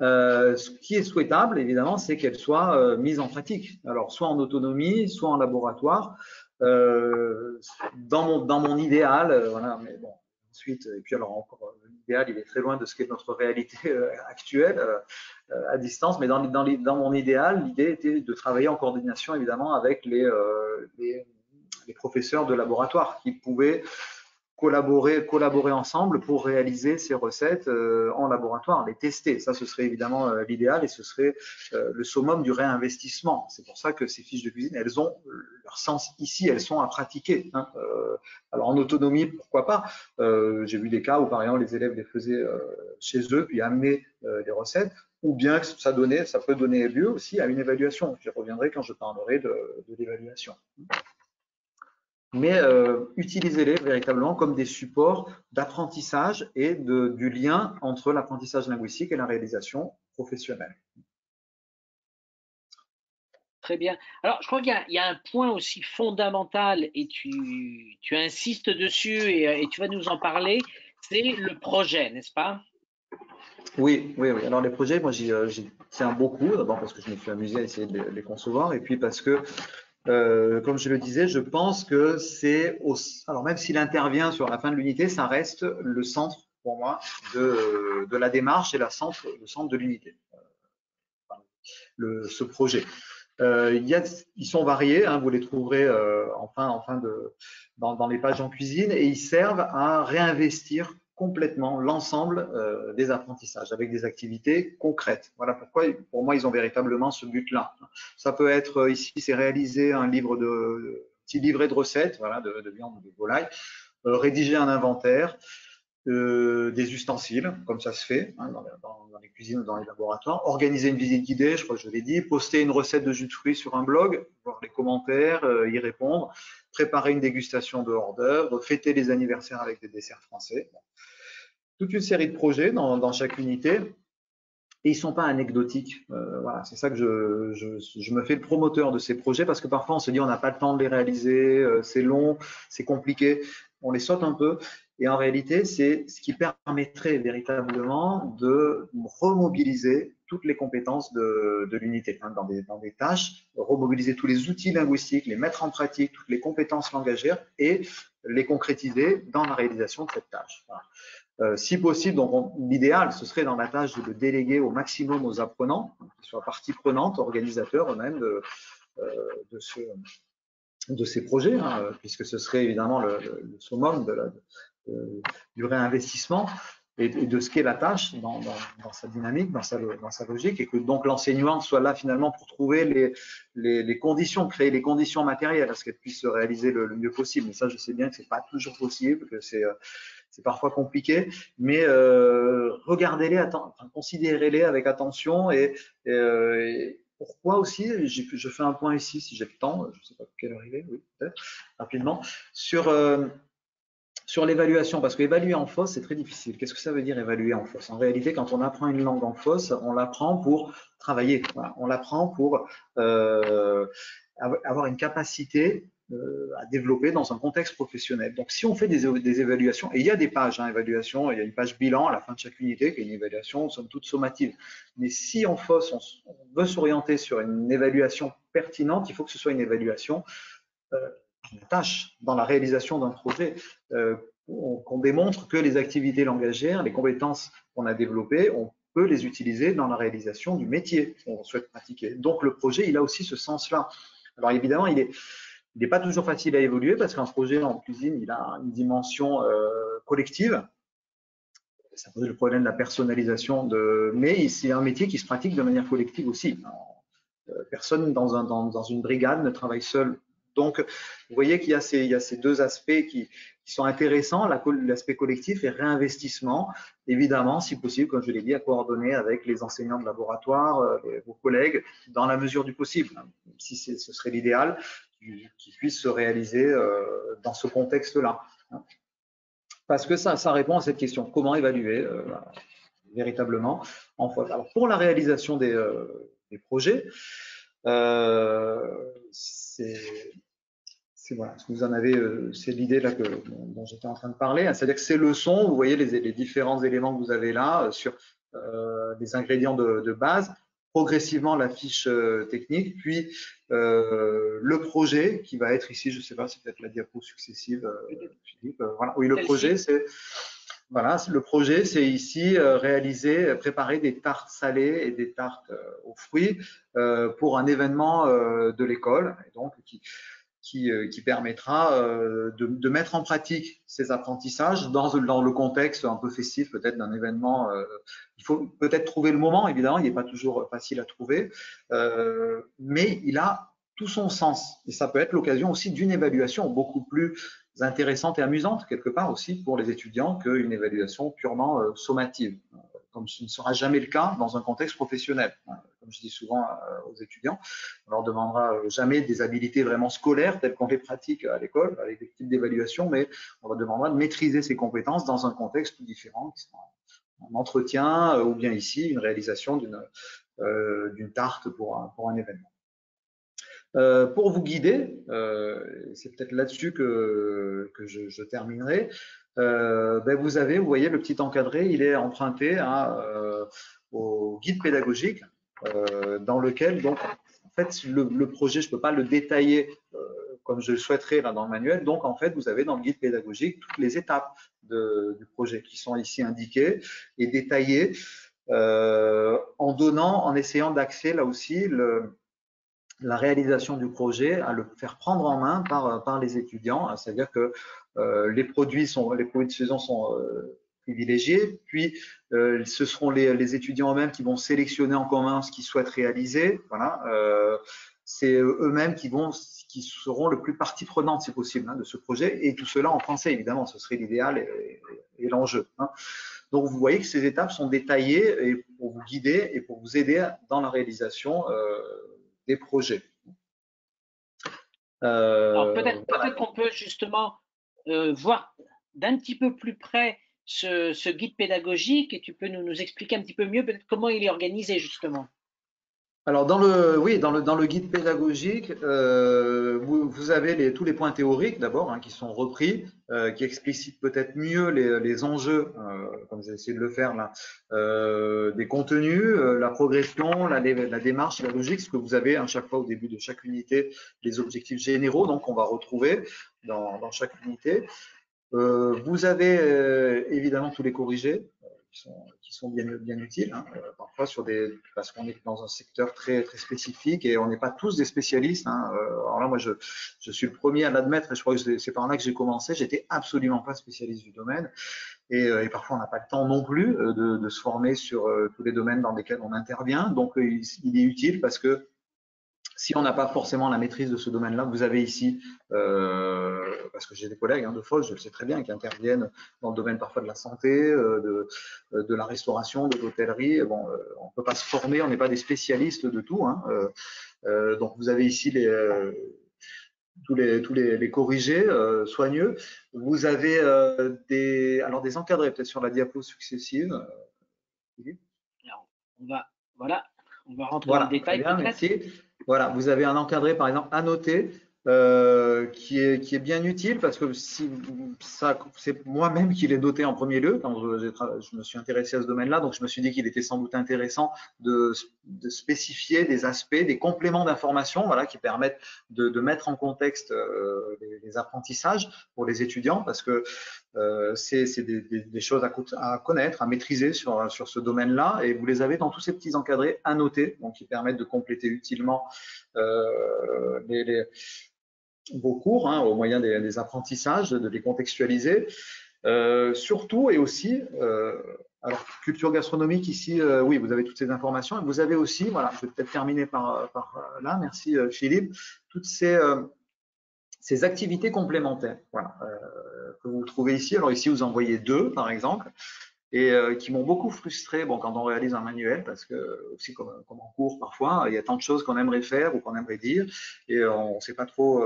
Ce qui est souhaitable, évidemment, c'est qu'elles soient mises en pratique. Alors, soit en autonomie, soit en laboratoire. Dans mon idéal, voilà, mais bon, ensuite, et puis alors encore, l'idéal, il est très loin de ce qu'est notre réalité actuelle à distance, mais dans mon idéal, l'idée était de travailler en coordination, évidemment, avec les professeurs de laboratoire qui pouvaient collaborer ensemble pour réaliser ces recettes en laboratoire, les tester. Ça, ce serait évidemment l'idéal et ce serait le summum du réinvestissement. C'est pour ça que ces fiches de cuisine, elles ont leur sens ici, elles sont à pratiquer. Alors en autonomie, pourquoi pas. J'ai vu des cas où par exemple les élèves les faisaient chez eux puis amenaient les recettes, ou bien que ça peut donner lieu aussi à une évaluation. J'y reviendrai quand je parlerai de l'évaluation. Mais utilisez-les véritablement comme des supports d'apprentissage et du lien entre l'apprentissage linguistique et la réalisation professionnelle. Très bien. Alors, je crois qu'il y a un point aussi fondamental et tu insistes dessus et tu vas nous en parler, c'est le projet, n'est-ce pas? Oui. Alors les projets, moi j'y tiens beaucoup, d'abord parce que je me suis amusé à essayer de les concevoir et puis parce que comme je le disais, je pense que alors même s'il intervient sur la fin de l'unité, ça reste le centre pour moi de la démarche et le centre de l'unité, ce projet. Ils sont variés, vous les trouverez dans les pages en cuisine et ils servent à réinvestir complètement l'ensemble des apprentissages avec des activités concrètes. Voilà pourquoi, pour moi, ils ont véritablement ce but-là. Ça peut être, ici, c'est réaliser un petit livret de recettes, voilà, de viande ou de volaille, rédiger un inventaire, des ustensiles, comme ça se fait dans les cuisines ou dans les laboratoires, organiser une visite guidée, je crois que je l'ai dit, poster une recette de jus de fruits sur un blog, voir les commentaires, y répondre, préparer une dégustation de hors d'œuvre, fêter les anniversaires avec des desserts français. Toute une série de projets dans chaque unité. Et ils ne sont pas anecdotiques. Voilà, c'est ça que je me fais le promoteur de ces projets parce que parfois on se dit on n'a pas le temps de les réaliser, c'est long, c'est compliqué, on les saute un peu. Et en réalité, c'est ce qui permettrait véritablement de remobiliser toutes les compétences de l'unité dans des tâches, remobiliser tous les outils linguistiques, les mettre en pratique, toutes les compétences langagières et les concrétiser dans la réalisation de cette tâche. Voilà. Si possible, donc l'idéal, ce serait dans la tâche de le déléguer au maximum aux apprenants, qu'ils soient partie prenante, organisateurs eux-mêmes de ces projets, puisque ce serait évidemment le summum du réinvestissement et de ce qu'est la tâche dans sa dynamique, dans sa logique, et que donc l'enseignant soit là finalement pour trouver les conditions, créer les conditions matérielles à ce qu'elle puisse se réaliser le mieux possible. Mais ça, je sais bien que c'est pas toujours possible, que c'est parfois compliqué, mais regardez-les, considérez-les avec attention et pourquoi aussi, je fais un point ici si j'ai le temps, je ne sais pas quelle heure il est, oui, peut-être, rapidement, sur l'évaluation, parce qu'évaluer en FOSS, c'est très difficile. Qu'est-ce que ça veut dire évaluer en FOSS? En réalité, quand on apprend une langue en FOSS, on l'apprend pour travailler, voilà. On l'apprend pour avoir une capacité à développer dans un contexte professionnel. Donc, si on fait des évaluations, et il y a des pages évaluation, il y a une page bilan à la fin de chaque unité, qui est une évaluation, somme toute sommative. Mais si en FOSS, on veut s'orienter sur une évaluation pertinente, il faut que ce soit une évaluation tâche dans la réalisation d'un projet, qu'on démontre que les activités langagières, les compétences qu'on a développées ont peut les utiliser dans la réalisation du métier qu'on souhaite pratiquer. Donc le projet, il a aussi ce sens-là. Alors évidemment, il n'est pas toujours facile à évoluer parce qu'un projet en cuisine, il a une dimension collective. Ça pose le problème de la personnalisation, mais c'est un métier qui se pratique de manière collective aussi. Personne dans une brigade ne travaille seul. Donc, vous voyez qu'il y a ces deux aspects qui sont intéressants, l'aspect collectif et réinvestissement, évidemment, si possible, comme je l'ai dit, à coordonner avec les enseignants de laboratoire, vos collègues, dans la mesure du possible, si ce serait l'idéal, qu'ils puissent se réaliser dans ce contexte-là. Parce que ça répond à cette question, comment évaluer véritablement en faute. Alors, pour la réalisation des projets, voilà, vous en avez, c'est l'idée là dont j'étais en train de parler, c'est-à-dire que ces leçons, vous voyez les différents éléments que vous avez là sur les ingrédients de base, progressivement la fiche technique, puis le projet qui va être ici, je ne sais pas, c'est peut-être la diapo successive, Philippe, voilà. Oui, le projet, c'est voilà, le projet, c'est ici préparer des tartes salées et des tartes aux fruits pour un événement de l'école, et donc qui permettra de mettre en pratique ces apprentissages dans le contexte un peu festif peut-être d'un événement. Il faut peut-être trouver le moment, évidemment, il n'est pas toujours facile à trouver, mais il a tout son sens. Et ça peut être l'occasion aussi d'une évaluation beaucoup plus intéressante et amusante, quelque part aussi, pour les étudiants qu'une évaluation purement sommative, comme ce ne sera jamais le cas dans un contexte professionnel. Comme je dis souvent aux étudiants, on leur demandera jamais des habilités vraiment scolaires telles qu'on les pratique à l'école, avec des types d'évaluation, mais on leur demandera de maîtriser ces compétences dans un contexte différent, qui sera un entretien ou bien ici une réalisation d'une tarte pour un événement. Pour vous guider, c'est peut-être là-dessus que je terminerai, vous voyez le petit encadré, il est emprunté au guide pédagogique dans lequel, donc, en fait, le projet, je ne peux pas le détailler comme je le souhaiterais là dans le manuel. Donc, en fait, vous avez dans le guide pédagogique toutes les étapes du projet qui sont ici indiquées et détaillées en essayant d'axer là aussi la réalisation du projet, à le faire prendre en main par les étudiants, c'est-à-dire que les produits de saison sont privilégiés, puis ce seront les étudiants eux-mêmes qui vont sélectionner en commun ce qu'ils souhaitent réaliser. Voilà, c'est eux-mêmes qui seront le plus partie prenante, si possible, de ce projet, et tout cela en français, évidemment, ce serait l'idéal et l'enjeu. Donc, vous voyez que ces étapes sont détaillées et pour vous guider et pour vous aider dans la réalisation des projets. Alors peut-être qu'on peut justement voir d'un petit peu plus près ce guide pédagogique et tu peux nous expliquer un petit peu mieux peut-être comment il est organisé justement. Alors dans le guide pédagogique, vous avez tous les points théoriques d'abord qui sont repris, qui explicitent peut-être mieux les enjeux, comme j'ai essayé de le faire là, des contenus, la progression, la démarche, la logique, ce que vous avez à chaque fois au début de chaque unité, les objectifs généraux, donc on va retrouver dans chaque unité. Vous avez évidemment tous les corrigés qui sont bien utiles, parfois parce qu'on est dans un secteur très, très spécifique et on n'est pas tous des spécialistes. Alors là, moi, je suis le premier à l'admettre et je crois que c'est par là que j'ai commencé. J'étais absolument pas spécialiste du domaine et parfois on n'a pas le temps non plus de se former sur tous les domaines dans lesquels on intervient. Donc, il est utile parce que si on n'a pas forcément la maîtrise de ce domaine-là, vous avez ici, parce que j'ai des collègues de FOS, je le sais très bien, qui interviennent dans le domaine parfois de la santé, de la restauration, de l'hôtellerie. Bon, on ne peut pas se former, on n'est pas des spécialistes de tout. Donc vous avez ici tous les corrigés soigneux. Vous avez des encadrés peut-être sur la diapo successive. Alors, on va rentrer dans le détail. Bien, merci. Voilà, vous avez un encadré, par exemple, à noter qui est bien utile parce que si c'est moi-même qui l'ai doté en premier lieu quand je me suis intéressé à ce domaine-là, donc je me suis dit qu'il était sans doute intéressant de spécifier des aspects, des compléments d'information, voilà, qui permettent de mettre en contexte les apprentissages pour les étudiants, parce que c'est des choses à connaître, à maîtriser sur ce domaine-là, et vous les avez dans tous ces petits encadrés à noter, donc qui permettent de compléter utilement vos cours, hein, au moyen des apprentissages, de les contextualiser. Surtout et aussi, alors culture gastronomique ici, oui, vous avez toutes ces informations, et vous avez aussi, voilà, je vais peut-être terminer par là, merci Philippe, toutes ces activités complémentaires, voilà, que vous trouvez ici. Alors ici, vous en voyez deux, par exemple, et qui m'ont beaucoup frustré, bon, quand on réalise un manuel, parce que aussi comme en cours parfois, il y a tant de choses qu'on aimerait faire ou qu'on aimerait dire, et on ne sait pas trop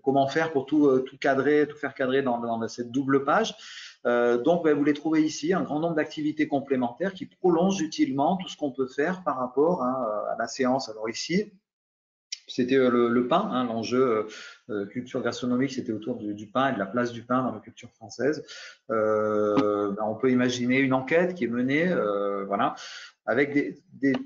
comment faire pour tout cadrer, tout faire cadrer dans cette double page. Donc, vous les trouvez ici, un grand nombre d'activités complémentaires qui prolongent utilement tout ce qu'on peut faire par rapport à la séance. Alors ici, c'était le pain, hein, l'enjeu culture gastronomique, c'était autour du pain et de la place du pain dans la culture française. On peut imaginer une enquête qui est menée, voilà, avec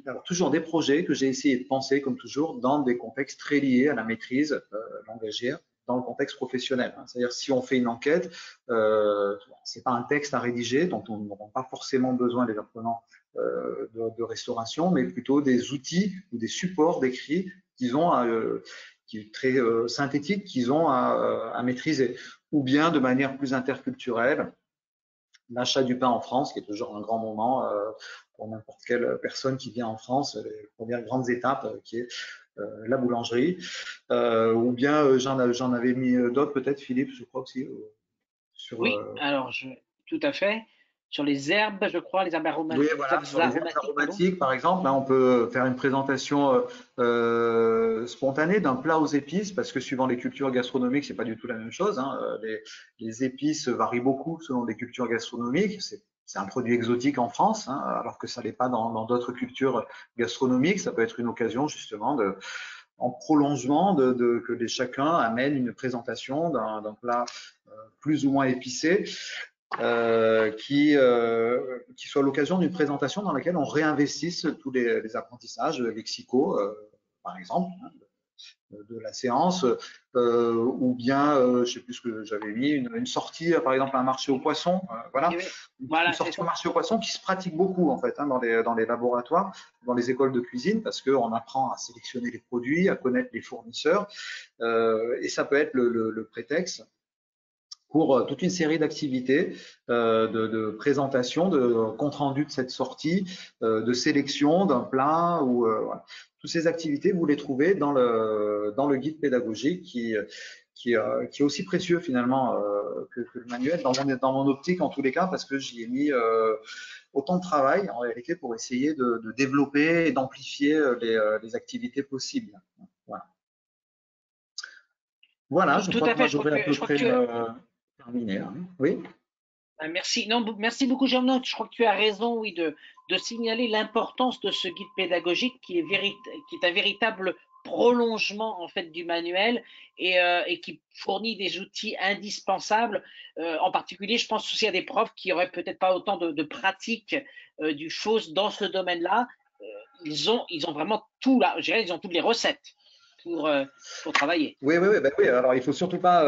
alors, toujours des projets que j'ai essayé de penser, comme toujours, dans des contextes très liés à la maîtrise langagière, dans le contexte professionnel. Hein. C'est-à-dire, si on fait une enquête, c'est pas un texte à rédiger, dont on n'aura pas forcément besoin des apprenants de restauration, mais plutôt des outils ou des supports d'écrit qu'ils ont qui très synthétique qu'ils ont à maîtriser, ou bien de manière plus interculturelle, l'achat du pain en France, qui est toujours un grand moment pour n'importe quelle personne qui vient en France, les premières grandes étapes, qui est la boulangerie, ou bien j'en avais mis d'autres peut-être, Philippe, je crois aussi, sur Oui, alors tout à fait. Sur les herbes, je crois, les herbes oui, aromatiques, voilà, sur les herbes pardon. aromatiques, par exemple, là, on peut faire une présentation spontanée d'un plat aux épices, parce que suivant les cultures gastronomiques, c'est pas du tout la même chose. Hein. Les épices varient beaucoup selon les cultures gastronomiques. C'est un produit exotique en France, hein, alors que ça l'est pas dans d'autres cultures gastronomiques. Ça peut être une occasion justement en prolongement que chacun amène une présentation d'un plat plus ou moins épicé. Qui soit l'occasion d'une présentation dans laquelle on réinvestisse tous les apprentissages lexicaux, par exemple, hein, de la séance, ou bien, je ne sais plus ce que j'avais mis, une sortie, par exemple, à un marché aux poissons, voilà, une sortie au marché aux poissons qui se pratique beaucoup en fait hein, dans les laboratoires, dans les écoles de cuisine, parce qu'on apprend à sélectionner les produits, à connaître les fournisseurs, et ça peut être le prétexte pour toute une série d'activités, de présentation, de compte rendu de cette sortie, de sélection d'un plat ou voilà. Toutes ces activités, vous les trouvez dans le guide pédagogique qui est aussi précieux finalement que le manuel dans mon optique en tous les cas, parce que j'y ai mis autant de travail en réalité pour essayer de développer et d'amplifier les activités possibles. Voilà, je Tout crois à que moi fait. j'aurais à peu près terminé. Hein. Oui. Merci. Non, merci beaucoup, Jean. Non, je crois que tu as raison, oui, de signaler l'importance de ce guide pédagogique qui est un véritable prolongement en fait du manuel et qui fournit des outils indispensables. En particulier, je pense aussi à des profs qui auraient peut-être pas autant de pratique du FOSS dans ce domaine-là. Ils ont vraiment tout là. Je dirais, ils ont toutes les recettes pour travailler. Oui, oui, oui, ben oui. Alors, il faut surtout pas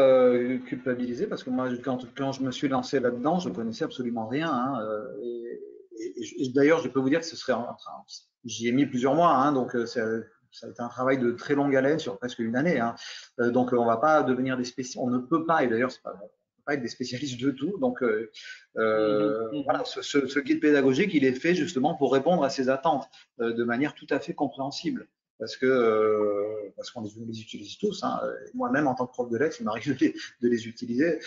culpabiliser parce que moi, quand je me suis lancé là-dedans, je connaissais absolument rien. Hein, et d'ailleurs, je peux vous dire que ce serait, enfin, j'y ai mis plusieurs mois, hein, donc ça a été un travail de très longue haleine sur presque une année. Hein. Donc, on va pas devenir des spécialistes, on ne peut pas, et d'ailleurs, on peut pas être des spécialistes de tout. Donc, voilà, ce guide pédagogique, il est fait justement pour répondre à ces attentes de manière tout à fait compréhensible. Parce qu'on les utilise tous. Hein. Moi-même, en tant que prof de lettres, il m'arrive de les utiliser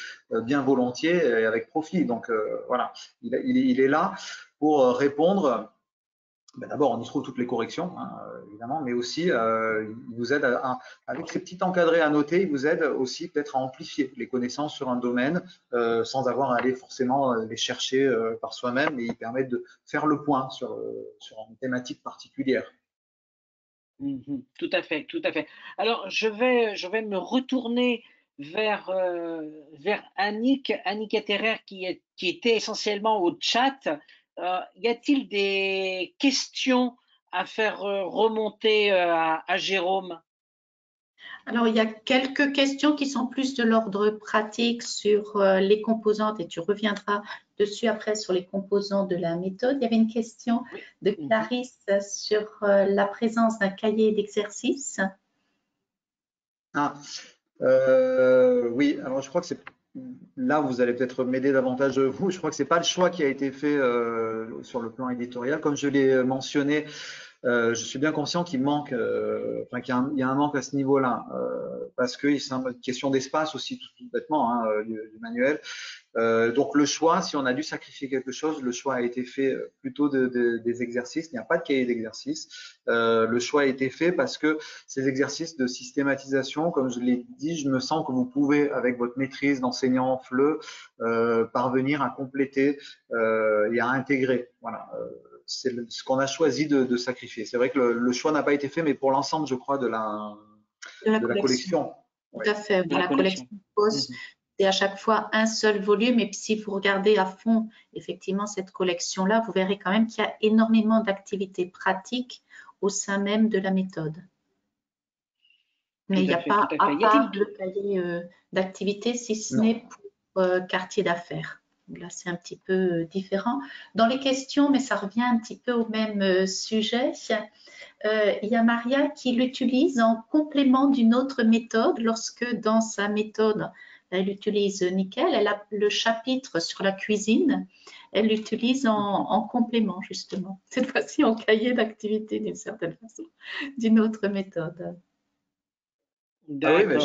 bien volontiers et avec profit. Donc voilà, il est là pour répondre. Ben d'abord, on y trouve toutes les corrections, hein, évidemment, mais aussi il vous aide avec ces petits encadrés à noter, il vous aide aussi peut-être à amplifier les connaissances sur un domaine sans avoir à aller forcément les chercher par soi-même, et il permet de faire le point sur une thématique particulière. Tout à fait, tout à fait. Alors, je vais me retourner vers Annick Etterer qui était essentiellement au chat. Y a-t-il des questions à faire remonter à Jérôme? Alors, il y a quelques questions qui sont plus de l'ordre pratique sur les composantes et tu reviendras dessus après sur les composants de la méthode. Il y avait une question Oui. de Clarisse sur la présence d'un cahier d'exercice. Ah, oui, alors je crois que c'est là vous allez peut-être m'aider davantage vous. Je crois que c'est pas le choix qui a été fait sur le plan éditorial, comme je l'ai mentionné. Je suis bien conscient qu'il manque, enfin qu'il y a un manque à ce niveau-là, parce que c'est une question d'espace aussi, tout bêtement, hein, du manuel. Donc le choix, si on a dû sacrifier quelque chose, le choix a été fait plutôt des exercices. Il n'y a pas de cahier d'exercices. Le choix a été fait parce que ces exercices de systématisation, comme je l'ai dit, je me sens que vous pouvez, avec votre maîtrise d'enseignant FLE, parvenir à compléter et à intégrer. Voilà. C'est ce qu'on a choisi de sacrifier. C'est vrai que le choix n'a pas été fait, mais pour l'ensemble, je crois, de la collection. Tout à fait. De la La collection POS, c'est à chaque fois un seul volume. Et puis, si vous regardez à fond, effectivement, cette collection-là, vous verrez quand même qu'il y a énormément d'activités pratiques au sein même de la méthode. Mais il n'y a pas, à part le cahier d'activité, si ce n'est pour quartier d'affaires. Là, c'est un petit peu différent. Dans les questions, mais ça revient un petit peu au même sujet, il y a Maria qui l'utilise en complément d'une autre méthode lorsque dans sa méthode, elle utilise nickel, elle a le chapitre sur la cuisine, elle l'utilise en complément justement, cette fois-ci en cahier d'activité d'une certaine façon, d'une autre méthode. Ah oui, mais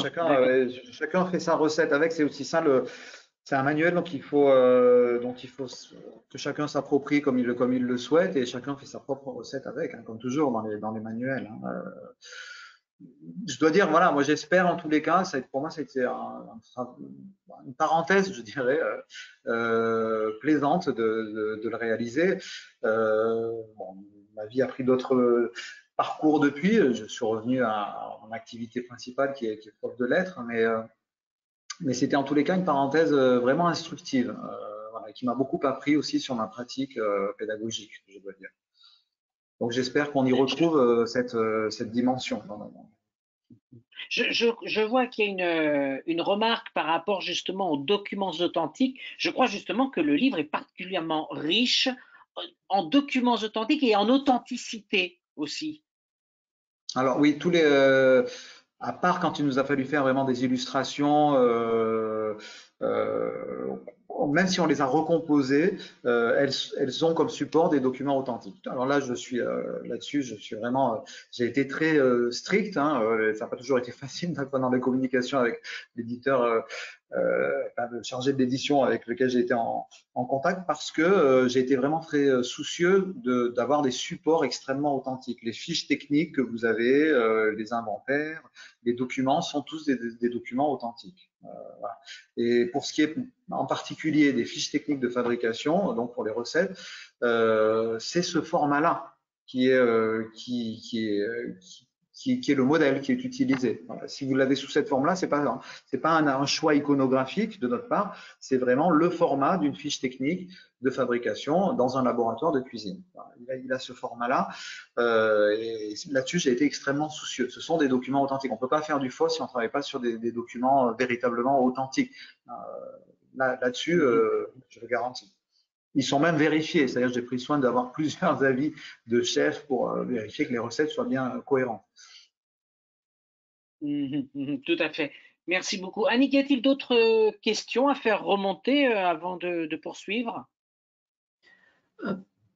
chacun fait sa recette avec, c'est aussi ça c'est un manuel donc il faut que chacun s'approprie comme il le souhaite et chacun fait sa propre recette avec, hein, comme toujours dans les manuels. Hein. Je dois dire, voilà, moi j'espère en tous les cas, pour moi c'était une parenthèse, je dirais, plaisante de le réaliser. Bon, ma vie a pris d'autres parcours depuis. Je suis revenu à mon activité principale qui est prof de lettres, mais c'était en tous les cas une parenthèse vraiment instructive, voilà, qui m'a beaucoup appris aussi sur ma pratique pédagogique, je dois dire. Donc j'espère qu'on y retrouve cette dimension dans le monde. Je vois qu'il y a une remarque par rapport justement aux documents authentiques. Je crois justement que le livre est particulièrement riche en documents authentiques et en authenticité aussi. Alors oui, à part quand il nous a fallu faire vraiment des illustrations, même si on les a recomposées, elles ont comme support des documents authentiques. Alors là, là-dessus, je suis vraiment, j'ai été très strict. Hein, ça n'a pas toujours été facile pendant les communications avec l'éditeur, le chargé de l'édition avec lequel j'ai été en contact, parce que j'ai été vraiment très soucieux d'avoir des supports extrêmement authentiques. Les fiches techniques que vous avez, les inventaires, les documents sont tous des documents authentiques. Voilà. Et pour ce qui est en particulier des fiches techniques de fabrication, donc pour les recettes, c'est ce format-là qui est le modèle qui est utilisé. Voilà. Si vous l'avez sous cette forme-là, c'est pas un choix iconographique de notre part, c'est vraiment le format d'une fiche technique de fabrication dans un laboratoire de cuisine. Voilà. Il a ce format-là, et là-dessus, j'ai été extrêmement soucieux. Ce sont des documents authentiques. On ne peut pas faire du faux si on ne travaille pas sur des documents véritablement authentiques. Là-dessus, je le garantis. Ils sont même vérifiés, c'est-à-dire que j'ai pris soin d'avoir plusieurs avis de chefs pour vérifier que les recettes soient bien cohérentes. Tout à fait. Merci beaucoup. Annick, y a-t-il d'autres questions à faire remonter avant de poursuivre?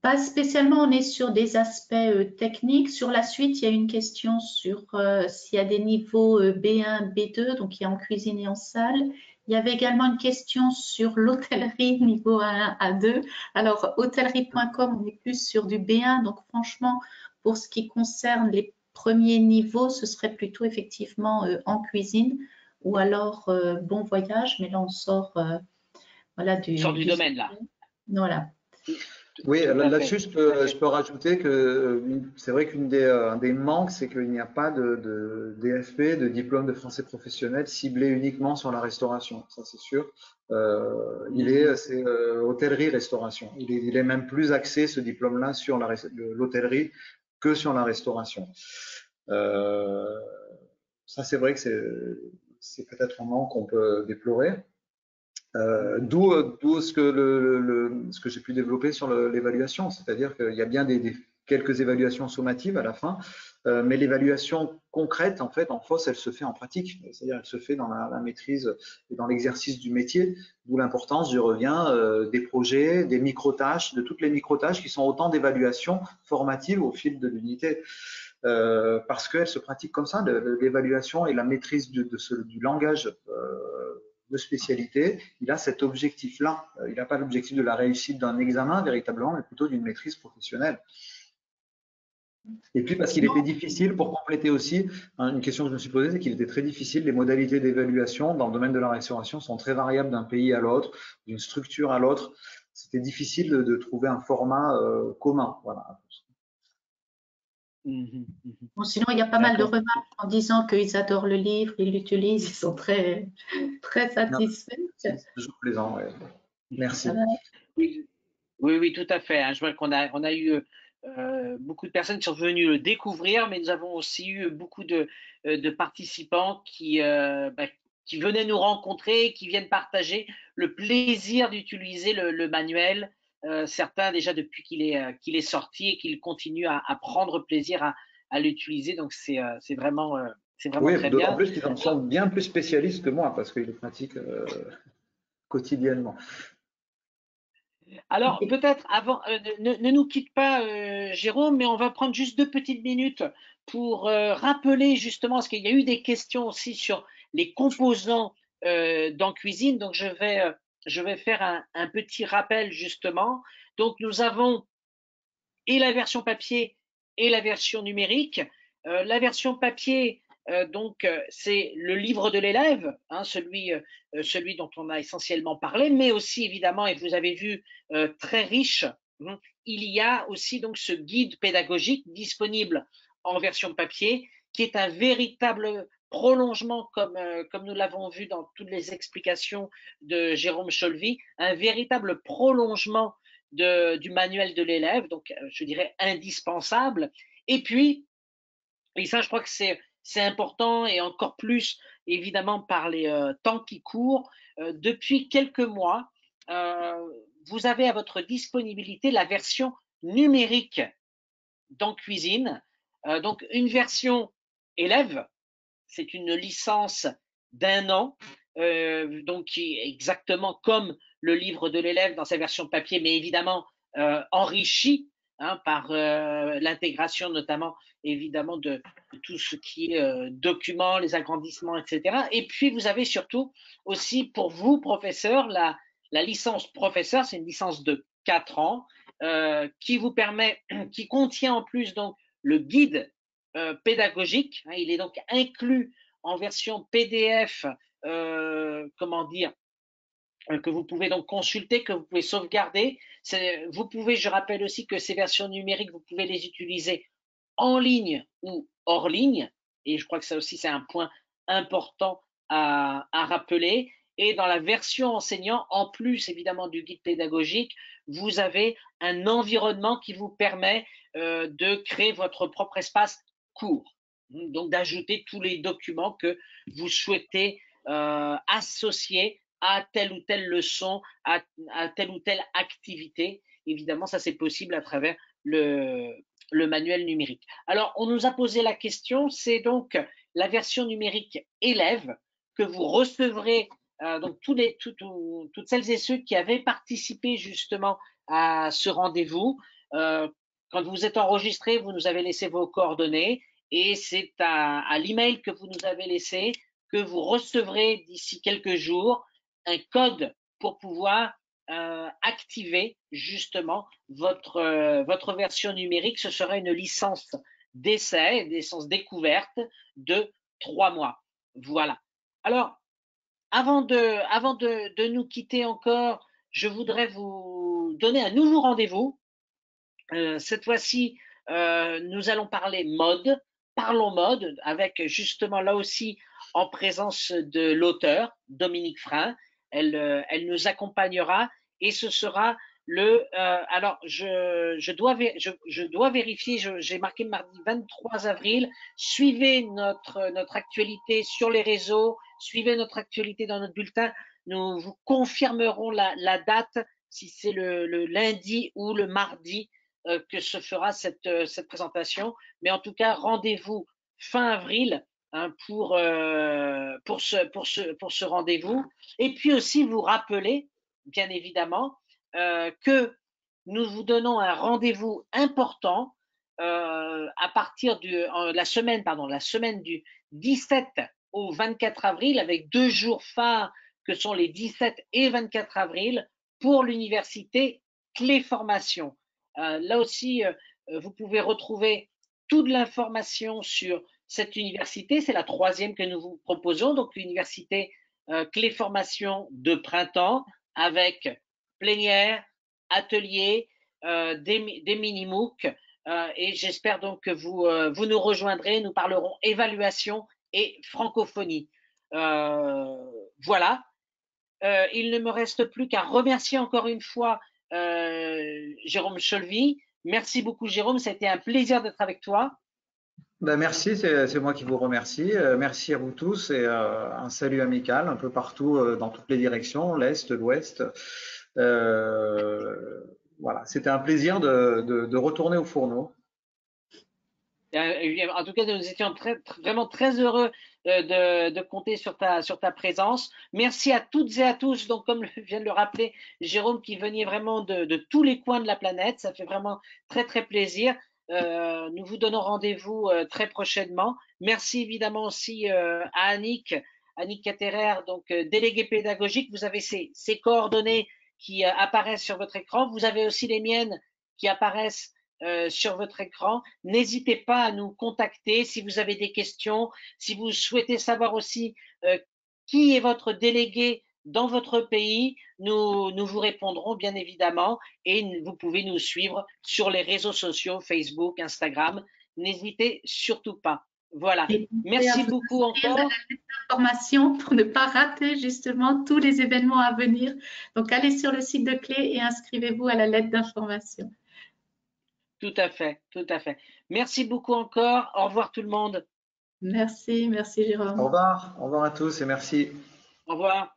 Pas spécialement, on est sur des aspects techniques. Sur la suite, il y a une question sur s'il y a des niveaux B1, B2, donc il y a en cuisine et en salle. Il y avait également une question sur l'hôtellerie niveau A1, A2. Alors, hôtellerie.com, on est plus sur du B1. Donc, franchement, pour ce qui concerne les premiers niveaux, ce serait plutôt effectivement en cuisine ou alors bon voyage. Mais là, on sort voilà, Sort du domaine, là. Voilà. Oui, Tout à fait. là-dessus, je peux rajouter que c'est vrai un des manques, c'est qu'il n'y a pas de DFP, de diplôme de français professionnel ciblé uniquement sur la restauration. Ça, c'est sûr. C'est hôtellerie-restauration. Il est même plus axé, ce diplôme-là, sur l'hôtellerie que sur la restauration. Euh, Ça, c'est vrai que c'est peut-être un manque qu'on peut déplorer. D'où ce que j'ai pu développer sur l'évaluation, c'est-à-dire qu'il y a bien quelques évaluations sommatives à la fin, mais l'évaluation concrète, en fait, en FOSS, elle se fait en pratique, c'est-à-dire elle se fait dans la maîtrise et dans l'exercice du métier, d'où l'importance, j'y reviens, des projets, des micro-tâches, de toutes les micro-tâches qui sont autant d'évaluations formatives au fil de l'unité. Parce qu'elle se pratique comme ça, l'évaluation et la maîtrise du langage de spécialité, il a cet objectif-là. Il n'a pas l'objectif de la réussite d'un examen véritablement, mais plutôt d'une maîtrise professionnelle. Et puis parce qu'il était difficile, pour compléter aussi, hein, une question que je me suis posée, c'est qu'il était très difficile, les modalités d'évaluation dans le domaine de la restauration sont très variables d'un pays à l'autre, d'une structure à l'autre. C'était difficile de trouver un format commun. Voilà. Bon, sinon, il y a pas mal de remarques en disant qu'ils adorent le livre, ils l'utilisent, ils sont très, très satisfaits. C'est toujours plaisant. Ouais. Merci. Oui, oui, oui, tout à fait. Hein. Je vois on a eu beaucoup de personnes qui sont venues le découvrir, mais nous avons aussi eu beaucoup de participants qui venaient nous rencontrer, qui viennent partager le plaisir d'utiliser le manuel. Certains déjà depuis qu'il est sorti et qu'ils continuent à prendre plaisir à l'utiliser. Donc c'est vraiment Oui, très d'autant bien. plus qu'ils en sont bien plus spécialistes que moi parce qu'ils le pratiquent quotidiennement. Alors, peut-être avant, ne nous quitte pas, Jérôme, mais on va prendre juste 2 petites minutes pour rappeler justement, parce qu'il y a eu des questions aussi sur les composants dans cuisine. Donc, je vais faire un petit rappel justement. Donc, nous avons et la version papier et la version numérique. La version papier, c'est le livre de l'élève, hein, celui dont on a essentiellement parlé, mais aussi évidemment, et vous avez vu, très riche, il y a aussi donc ce guide pédagogique disponible en version papier, qui est un véritable prolongement, comme nous l'avons vu dans toutes les explications de Jérôme Cholvy, un véritable prolongement du manuel de l'élève, donc je dirais indispensable. Et puis, et ça je crois que c'est important et encore plus évidemment par les temps qui courent, depuis quelques mois, vous avez à votre disponibilité la version numérique dans Cuisine. Donc une version élève, c'est une licence d'1 an, donc qui est exactement comme le livre de l'élève dans sa version papier, mais évidemment enrichi, hein, par l'intégration notamment évidemment de tout ce qui est documents, les agrandissements, etc. Et puis vous avez surtout aussi pour vous, professeur, la licence professeur, c'est une licence de 4 ans qui vous permet, qui contient en plus donc le guide pédagogique. Hein, il est donc inclus en version PDF, comment dire, que vous pouvez donc consulter, que vous pouvez sauvegarder. Vous pouvez, je rappelle aussi que ces versions numériques, vous pouvez les utiliser en ligne ou hors ligne. Et je crois que ça aussi, c'est un point important à rappeler. Et dans la version enseignant, en plus évidemment du guide pédagogique, vous avez un environnement qui vous permet de créer votre propre espace cours. Donc d'ajouter tous les documents que vous souhaitez associer à telle ou telle leçon, à telle ou telle activité. Évidemment, ça c'est possible à travers le manuel numérique. Alors, on nous a posé la question, c'est donc la version numérique élève que vous recevrez, donc toutes celles et ceux qui avaient participé justement à ce rendez-vous. Quand vous êtes enregistré, vous nous avez laissé vos coordonnées et c'est à l'email que vous nous avez laissé que vous recevrez d'ici quelques jours un code pour pouvoir activer justement votre version numérique. Ce sera une licence d'essai, une licence découverte de 3 mois. Voilà. Alors, avant de nous quitter encore, je voudrais vous donner un nouveau rendez-vous Cette fois-ci, nous allons parler mode. Parlons mode avec justement là aussi en présence de l'auteur, Dominique Frein. Elle nous accompagnera et ce sera alors je dois vérifier, j'ai marqué mardi 23 avril. Suivez notre actualité sur les réseaux, suivez notre actualité dans notre bulletin. Nous vous confirmerons la date, si c'est le lundi ou le mardi que se fera cette présentation. Mais en tout cas, rendez-vous fin avril hein, pour ce rendez-vous. Et puis aussi vous rappeler, bien évidemment, que nous vous donnons un rendez-vous important à partir de la semaine du 17 au 24 avril, avec 2 jours phares que sont les 17 et 24 avril pour l'université Clé Formation. Là aussi, vous pouvez retrouver toute l'information sur cette université. C'est la 3e que nous vous proposons, donc l'université Clé Formation de printemps avec plénière, atelier, des mini-MOOC et j'espère donc que vous nous rejoindrez. Nous parlerons évaluation et francophonie. Voilà. Il ne me reste plus qu'à remercier encore une fois Jérôme Cholvy. Merci beaucoup Jérôme, ça a été un plaisir d'être avec toi. Ben merci, c'est moi qui vous remercie. Merci à vous tous et un salut amical un peu partout dans toutes les directions, l'Est, l'Ouest. Voilà, c'était un plaisir de retourner au fourneau. En tout cas, nous étions vraiment très heureux de compter sur ta présence. Merci à toutes et à tous. Donc, comme vient de le rappeler Jérôme, qui venait vraiment de tous les coins de la planète, ça fait vraiment très très plaisir. Nous vous donnons rendez-vous très prochainement. Merci évidemment aussi à Annick Catterer, donc déléguée pédagogique. Vous avez ses coordonnées qui apparaissent sur votre écran. Vous avez aussi les miennes qui apparaissent sur votre écran. N'hésitez pas à nous contacter si vous avez des questions, si vous souhaitez savoir aussi qui est votre délégué dans votre pays, nous vous répondrons bien évidemment et vous pouvez nous suivre sur les réseaux sociaux, Facebook, Instagram. N'hésitez surtout pas. Voilà. Merci beaucoup encore. Information pour ne pas rater justement tous les événements à venir. Donc, allez sur le site de Clé et inscrivez-vous à la lettre d'information. Tout à fait, tout à fait. Merci beaucoup encore. Au revoir tout le monde. Merci Jérôme. Au revoir à tous et merci. Au revoir.